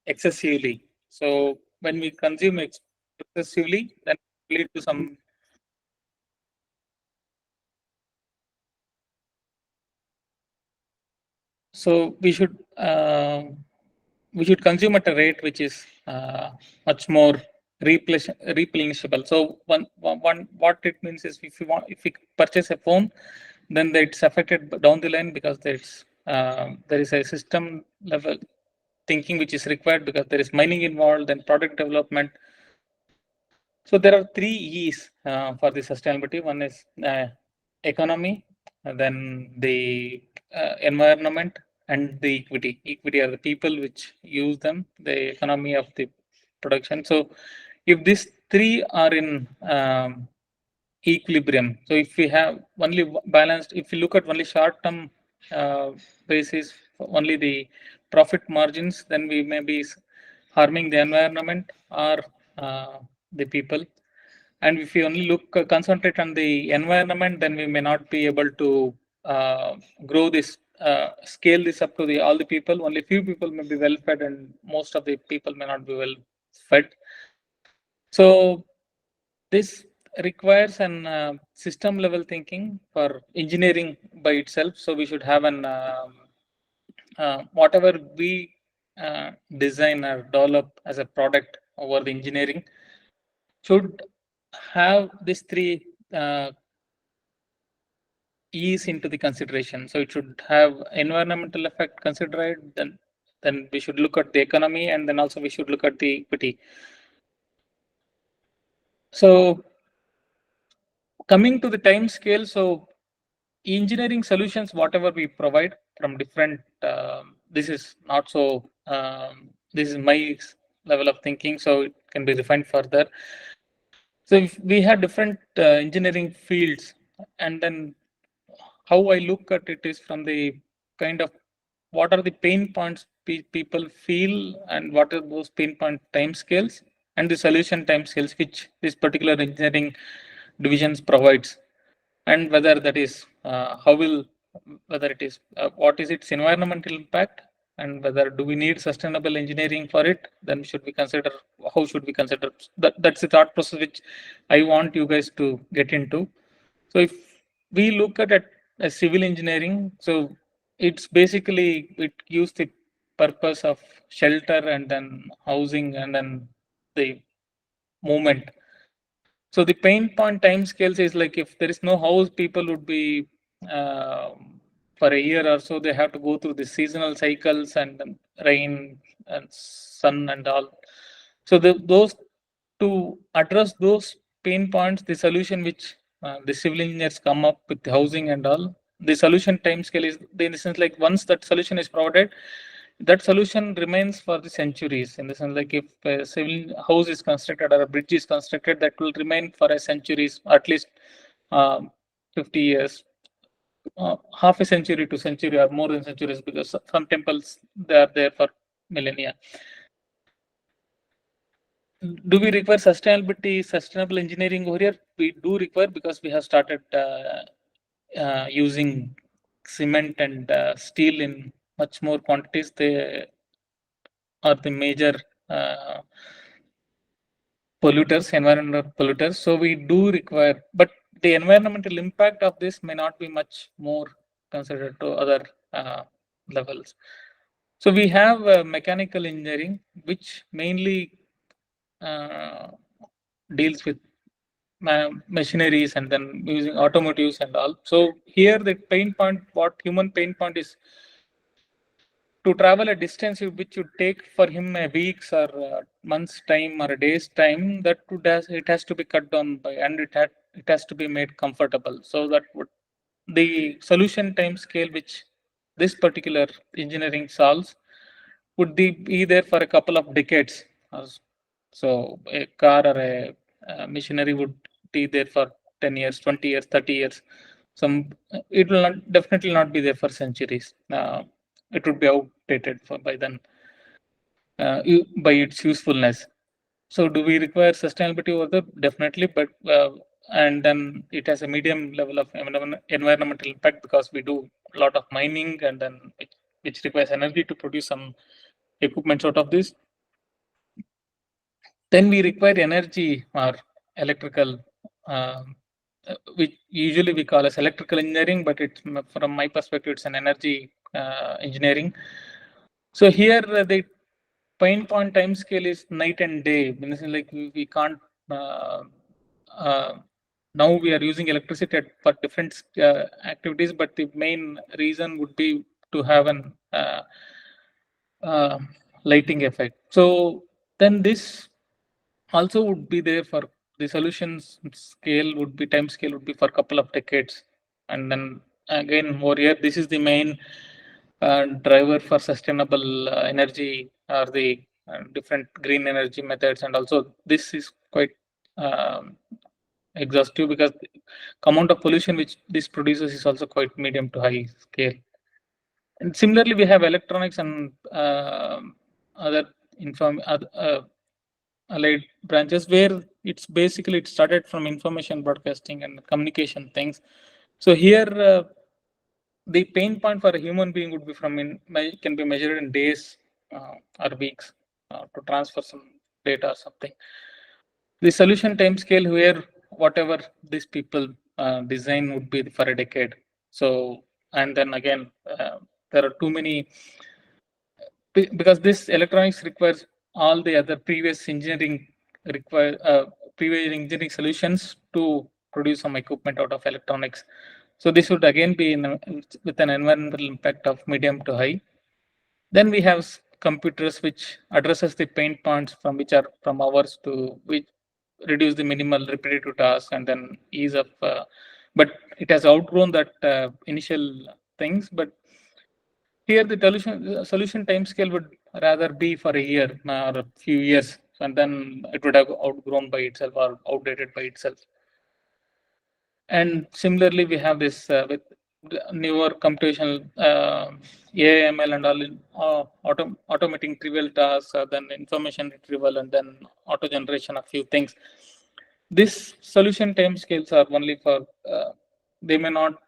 excessively. So when we consume excessively, then it lead to some. So we should consume at a rate which is much more replenishable. So one what it means is if we purchase a phone, then it's affected down the line because there is a system level thinking which is required because there is mining involved and product development. So there are 3 E's for the sustainability. One is economy, then the environment, and the equity. Equity are the people which use them, the economy of the production. So if these 3 are in equilibrium, so if we have only balanced, if you look at only short-term basis, only the profit margins, then we may be harming the environment or the people. And if you only concentrate on the environment, then we may not be able to grow this, scale this up to all the people. Only few people may be well fed, and most of the people may not be well fed. So this requires an system level thinking for engineering by itself. So we should have an whatever we design or develop as a product over the engineering should have these 3 E's into the consideration. So it should have environmental effect considered, then we should look at the economy, and then also we should look at the equity. So coming to the time scale, so engineering solutions, whatever we provide from different, this is not so, this is my level of thinking, so it can be refined further. So if we have different engineering fields, and then how I look at it is from the kind of what are the pain points people feel, and what are those pain point timescales and the solution timescales which this particular engineering divisions provides, and whether that is whether it is what is its environmental impact, and whether do we need sustainable engineering for it, then should we consider, how should we consider that's the thought process which I want you guys to get into. So if we look at it as civil engineering, so it's basically, it gives the purpose of shelter and then housing and then the movement. So the pain point time scales is like if there is no house, people would be for a year or so, they have to go through the seasonal cycles and then rain and sun and all. So those, to address those pain points, the solution which the civil engineers come up with housing and all, the solution time scale is in the sense like once that solution is provided, that solution remains for the centuries. In the sense like if a civil house is constructed or a bridge is constructed, that will remain for a centuries, at least 50 years, half a century to century or more than centuries, because some temples, they are there for millennia. Do we require sustainable engineering over here? We do require, because we have started using cement and steel in much more quantities. They are the major polluters, environmental polluters. So we do require, but the environmental impact of this may not be much more considered to other levels. So we have mechanical engineering, which mainly deals with machineries and then using automotives and all. So here the pain point, what human pain point is, to travel a distance which would take for him a week's or month's time or a day's time, that it has to be cut down by, and it has to be made comfortable. So that would, the solution time scale which this particular engineering solves would be there for a couple of decades. So a car or a machinery would be there for 10 years, 20 years, 30 years. It will definitely not be there for centuries. It would be outdated by then, by its usefulness. So do we require sustainability over there? Definitely, but and then it has a medium level of environmental impact, because we do a lot of mining, and then which requires energy to produce some equipment out of this. Then we require energy or electrical, which usually we call as electrical engineering, but it's, from my perspective, it's an energy engineering. So here the pain point time scale is night and day. Means like we can't. Now we are using electricity for different activities, but the main reason would be to have an lighting effect. So then this also would be there for the solutions scale would be time scale would be for a couple of decades. And then again over here, this is the main driver for sustainable energy or the different green energy methods. And also this is quite exhaustive because the amount of pollution which this produces is also quite medium to high scale. And similarly, we have electronics and other allied branches where it's basically it started from information broadcasting and communication things. So here the pain point for a human being would be can be measured in days or weeks to transfer some data or something. The solution time scale where whatever these people design would be for a decade. So and then again there are too many because this electronics requires all the other previous engineering solutions to produce some equipment out of electronics. So this would again be with an environmental impact of medium to high. Then we have computers which addresses the pain points from which are from hours to which reduce the minimal repetitive tasks and then ease of. But it has outgrown that initial things. But here the solution time scale would rather be for a year or a few years, and then it would have outgrown by itself or outdated by itself. And similarly, we have this with newer computational AML and all automating trivial tasks, then information retrieval, and then auto generation of few things. This solution time scales are only for they may not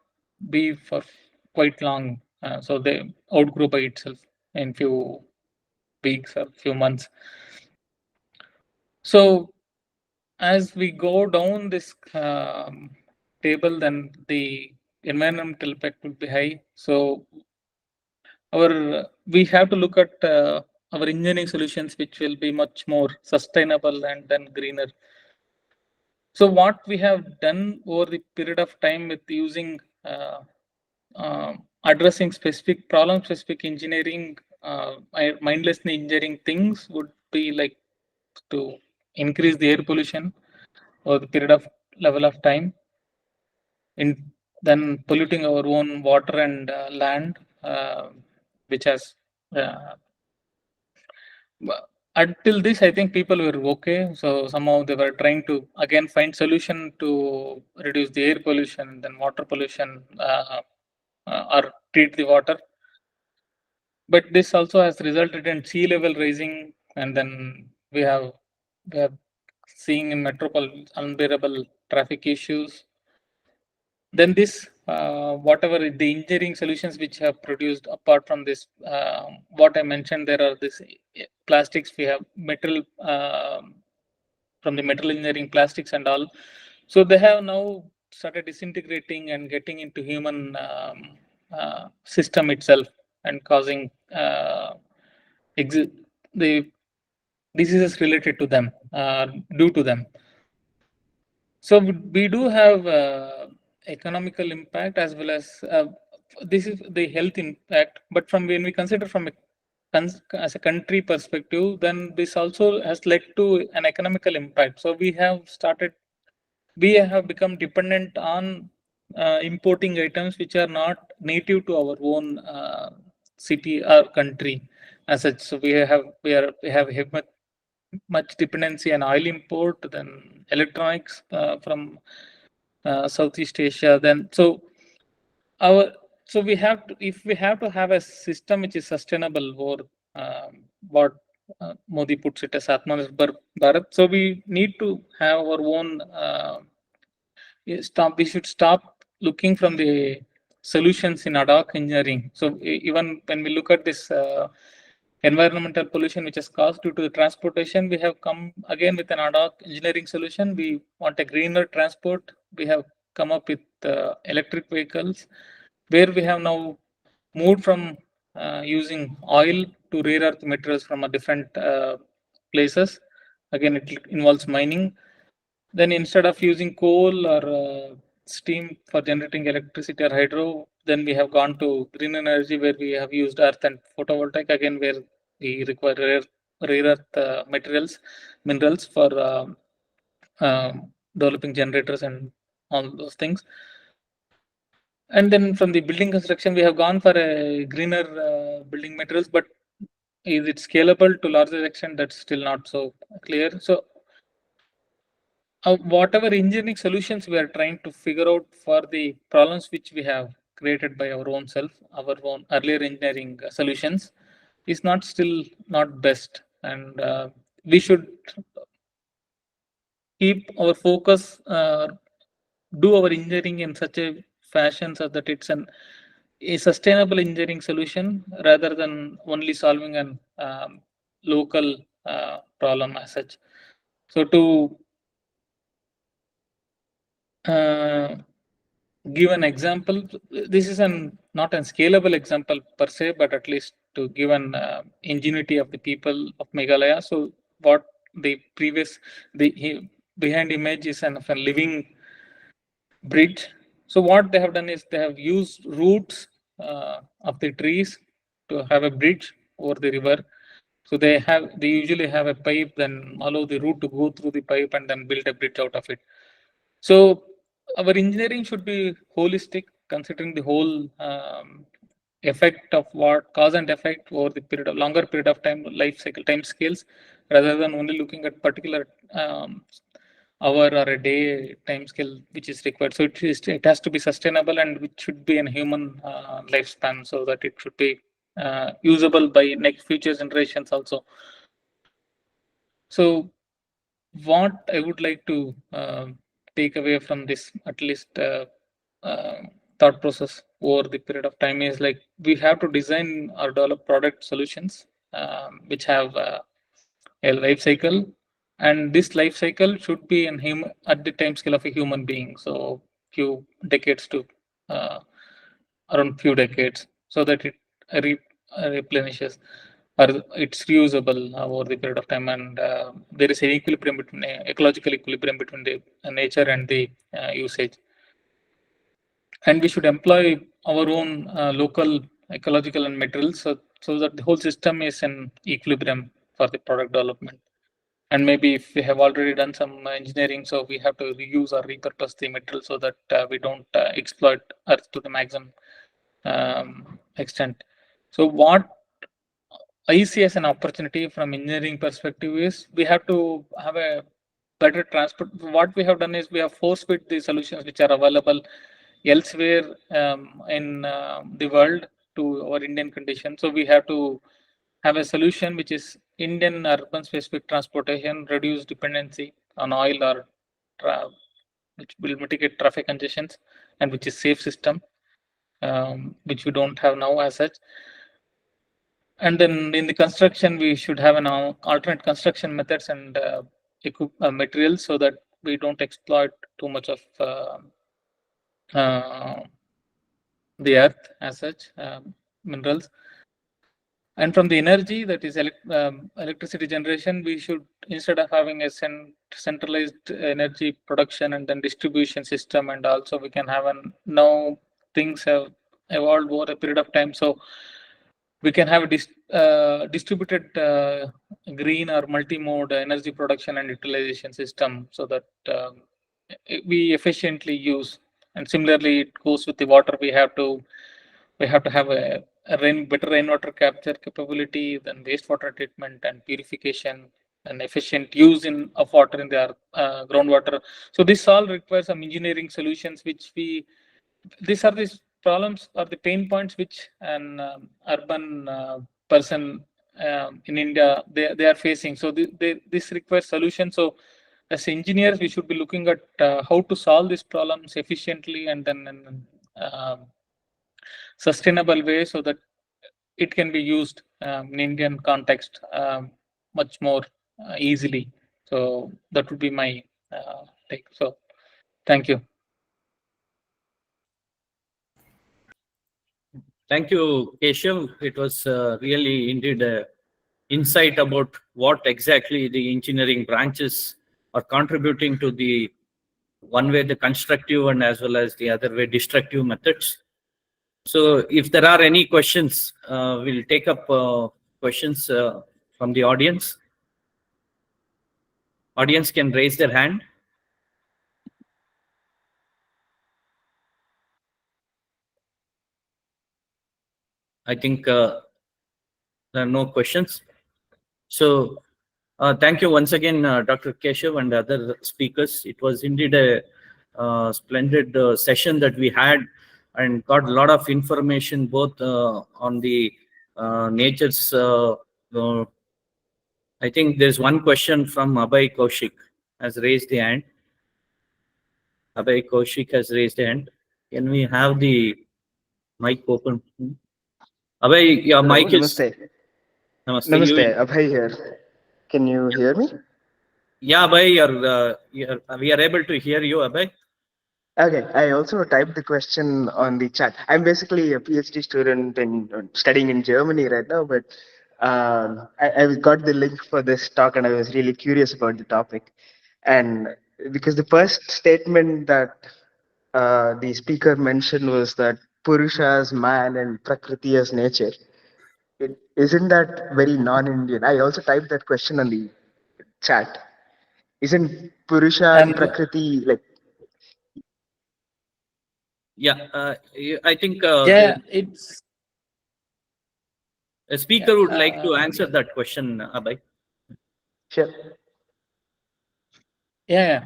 be for quite long, so they outgrow by itself in few weeks or few months. So as we go down this table, then the environmental impact will be high. So we have to look at our engineering solutions, which will be much more sustainable and then greener. So what we have done over the period of time with using addressing specific problem-specific engineering, mindlessly engineering things would be like to increase the air pollution over the period of level of time, then polluting our own water and land, which has until this, I think people were okay. So somehow they were trying to again find solution to reduce the air pollution, then water pollution, or treat the water. But this also has resulted in sea level rising, and then we have seeing in metropolis unbearable traffic issues. Then this whatever the engineering solutions which have produced apart from this, what I mentioned, there are this plastics, we have metal from the metal engineering plastics and all. So they have now started disintegrating and getting into human system itself and causing the diseases related to them due to them. So we do have economical impact as well as this is the health impact. But from when we consider from as a country perspective, then this also has led to an economical impact. So we have become dependent on importing items which are not native to our own city or country as such. So we have much dependency on oil import, then electronics from Southeast Asia. Then we have to, if we have to have a system which is sustainable, or what Modi puts it as Atmanirbhar Bharat. So we need to have our own. We should stop looking from the solutions in ad hoc engineering. So even when we look at this environmental pollution which is caused due to the transportation, we have come again with an ad hoc engineering solution. We want a greener transport. We have come up with electric vehicles, where we have now moved from using oil to rare earth materials from a different places. Again, it involves mining. Then instead of using coal or steam for generating electricity or hydro, then we have gone to green energy where we have used earth and photovoltaic, again where we require rare earth minerals for developing generators and all those things. And then from the building construction, we have gone for a greener building materials, but is it scalable to larger extent? That's still not so clear. So whatever engineering solutions we are trying to figure out for the problems which we have created by our own self, our own earlier engineering solutions is not best. And we should keep our focus, do our engineering in such a fashion so that it's a sustainable engineering solution rather than only solving an local problem as such. So to give an example, this is not a scalable example per se, but at least to give an ingenuity of the people of Meghalaya. So what behind image is of a living bridge. So what they have done is they have used roots of the trees to have a bridge over the river. So they usually have a pipe, then allow the root to go through the pipe and then build a bridge out of it. So our engineering should be holistic, considering the whole effect of what cause and effect over the longer period of time, life cycle time scales, rather than only looking at particular hour or a day time scale which is required. So it has to be sustainable and which should be in human lifespan, so that it should be usable by next future generations also. So what I would like to take away from this, at least thought process over the period of time, is like we have to design or develop product solutions which have a life cycle, and this life cycle should be at the time scale of a human being, so few decades to around few decades, so that it replenishes or it's reusable over the period of time, and there is an equilibrium between ecological equilibrium between the nature and the usage. And we should employ our own local ecological and materials, so that the whole system is in equilibrium for the product development. And maybe if we have already done some engineering, so we have to reuse or repurpose the material so that we don't exploit earth to the maximum extent. So what I see as an opportunity from engineering perspective is we have to have a better transport. What we have done is we have force-fit the solutions which are available elsewhere in the world to our Indian conditions. So we have to have a solution which is Indian urban specific transportation, reduce dependency on oil or which will mitigate traffic congestions, and which is safe system, which we don't have now as such. And then in the construction, we should have an alternate construction methods and materials, so that we don't exploit too much of the earth as such, minerals. And from the energy, that is electricity generation, we should, instead of having a centralized energy production and then distribution system, and also we can have now things have evolved over a period of time. So we can have a distributed green or multi-mode energy production and utilization system, so that we efficiently use. And similarly, it goes with the water. We have to have a better rainwater capture capability, then wastewater treatment and purification, and efficient use of water in the groundwater. So this all requires some engineering solutions, these are the problems or the pain points which an urban person in India they are facing. So this requires solutions. So as engineers, we should be looking at how to solve these problems efficiently and then in sustainable way, so that it can be used in Indian context much more easily. So that would be my take. So thank you. Thank you, Keshav. It was really indeed insight about what exactly the engineering branches are contributing to the one way the constructive and as well as the other way destructive methods. So if there are any questions, we'll take up questions from the audience. Audience can raise their hand. I think there are no questions. So thank you once again, Dr. Keshav and other speakers. It was indeed a splendid session that we had and got a lot of information both on the nature's. I think there's one question from Abhay Kaushik has raised the hand. Abhay Kaushik has raised the hand. Can we have the mic open? Abhay, your Hello, mic is. Namaste. Namaste. Namaste, Abhay here. Can you hear me? Yeah, Abhay, we are able to hear you, Abhay. Okay, I also typed the question on the chat. I'm basically a PhD student in studying in Germany right now, but I got the link for this talk and I was really curious about the topic. And because the first statement that the speaker mentioned was that Purusha as man and Prakriti as nature. Isn't that very non-Indian? I also typed that question on the chat. Isn't Purusha and And Prakriti like? Yeah, I think yeah, it's a speaker would like to uh, answer that question, Abhay. Sure. yeah,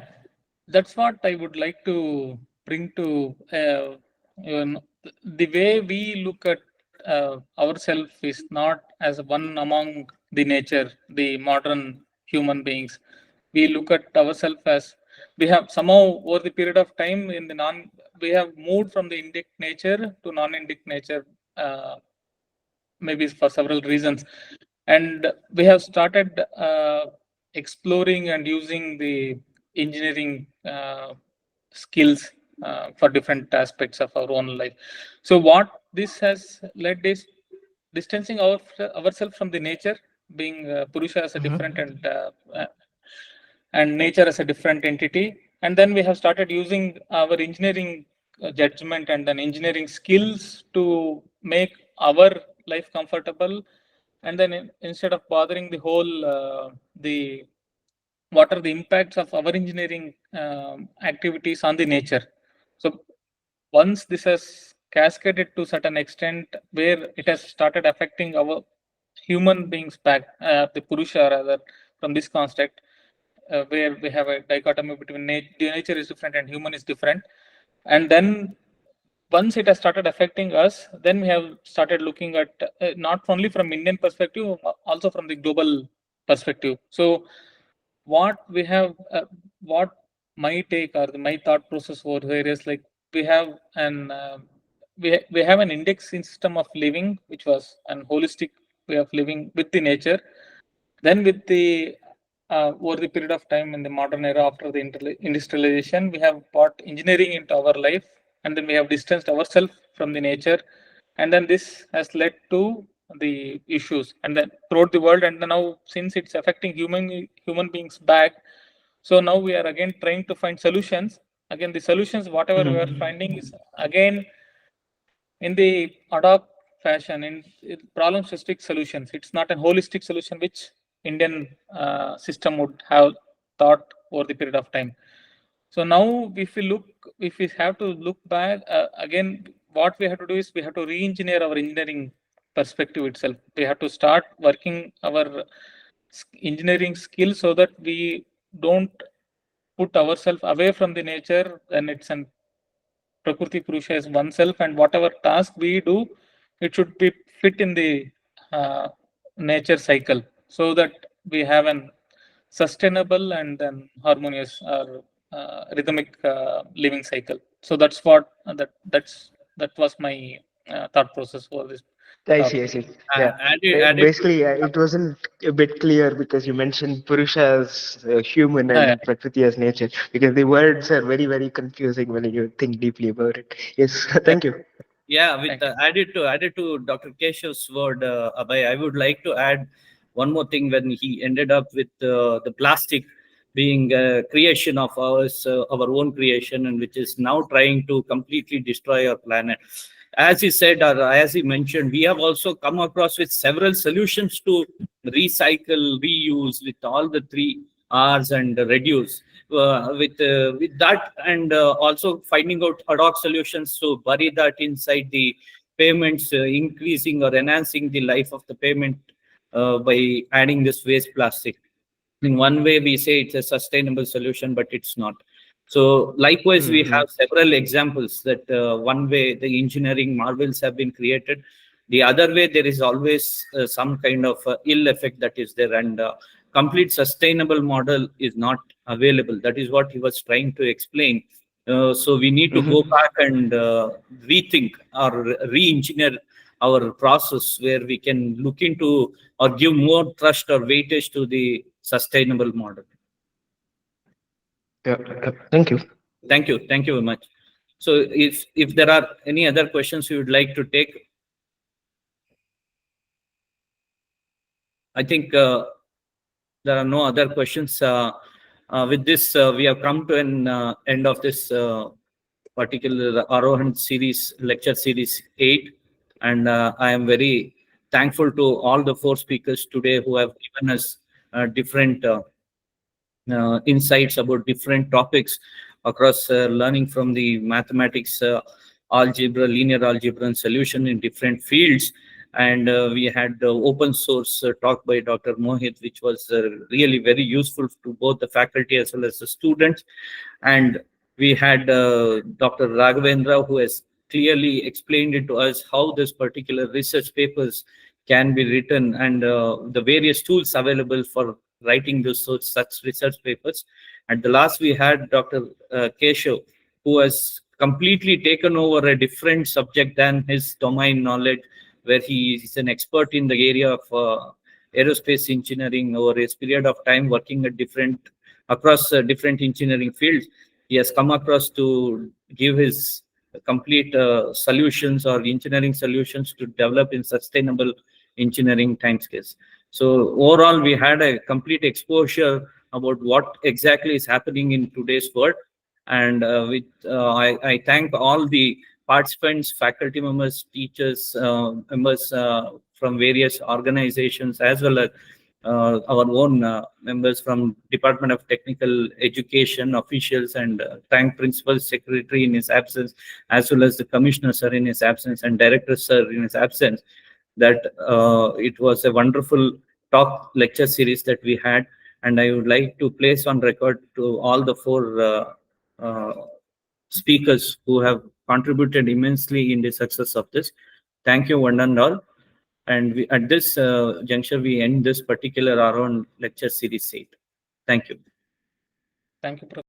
that's what I would like to bring to the way we look at ourselves is not as one among the nature, the modern human beings. We look at ourselves as we have somehow over the period of time we have moved from the Indic nature to non-Indic nature, maybe for several reasons, and we have started exploring and using the engineering skills for different aspects of our own life. So what this has led is distancing ourselves from the nature, being Purusha as a different and nature as a different entity. And then we have started using our engineering judgment and then engineering skills to make our life comfortable. And then instead of bothering the whole, what are the impacts of our engineering activities on the nature. So once this has cascaded to certain extent where it has started affecting our human beings back, the Purusha rather, from this construct, where we have a dichotomy between nature is different and human is different. And then once it has started affecting us, then we have started looking at not only from Indian perspective, also from the global perspective. So what we have, what my take or my thought process over here is like we have we have an index system of living, which was an holistic way of living with the nature. Then with the over the period of time in the modern era after the industrialization, we have brought engineering into our life, and then we have distanced ourselves from the nature, and then this has led to the issues, and then throughout the world, and then now since it's affecting human beings back, so now we are again trying to find solutions. Again, the solutions whatever we are finding is again in the ad hoc fashion, in problem specific solutions. It's not a holistic solution which Indian system would have thought over the period of time. So now if we have to look back again, what we have to do is we have to re-engineer our engineering perspective itself. We have to start working our engineering skills so that we don't put ourselves away from the nature, and it's an Prakriti Purusha is oneself, and whatever task we do, it should be fit in the nature cycle so that we have an sustainable and then harmonious or rhythmic living cycle. So that's what that was my thought process for this. I see. I see. Yeah. Added Basically, it wasn't a bit clear because you mentioned Purusha as human and Prakriti as nature, because the words are very, very confusing when you think deeply about it. Yes. Thank you. Yeah, with Thank added to Dr. Keshav's word, Abhay, I would like to add one more thing. When he ended up with the plastic being a creation of ours, our own creation, and which is now trying to completely destroy our planet. As he said, or as he mentioned, we have also come across with several solutions to recycle, reuse, with all the 3 Rs and reduce. With that, and also finding out ad hoc solutions to bury that inside the payments, increasing or enhancing the life of the payment by adding this waste plastic. In one way, we say it's a sustainable solution, but it's not. So likewise, we have several examples that one way the engineering marvels have been created. The other way, there is always some kind of ill effect that is there, and complete sustainable model is not available. That is what he was trying to explain. So we need to go back and rethink or re-engineer our process, where we can look into or give more trust or weightage to the sustainable model. Yeah, thank you. Thank you very much. So if there are any other questions you would like to take, I think there are no other questions. With this, we have come to an end of this particular AROHAN series, lecture series 8. And I am very thankful to all the 4 speakers today who have given us different insights about different topics across learning from the mathematics, algebra, linear algebra, and solution in different fields. And we had the open source talk by Dr. Mohit, which was really very useful to both the faculty as well as the students. And we had Dr. Raghavendra, who has clearly explained it to us how this particular research papers can be written, and the various tools available for writing such research papers. At the last, we had Dr. Keshav, who has completely taken over a different subject than his domain knowledge, where he is an expert in the area of aerospace engineering over a period of time, working at across different engineering fields. He has come across to give his complete solutions or engineering solutions to develop in sustainable engineering timescales. So overall, we had a complete exposure about what exactly is happening in today's world. And I thank all the participants, faculty members, teachers, members from various organizations, as well as our own members from Department of Technical Education officials, and thank Principal Secretary in his absence, as well as the Commissioner sir in his absence, and Director sir in his absence. That it was a wonderful talk lecture series that we had. And I would like to place on record to all the 4 speakers who have contributed immensely in the success of this. Thank you, one and all. And at this juncture, we end this particular AROHAN lecture series 8. Thank you. you, Prof.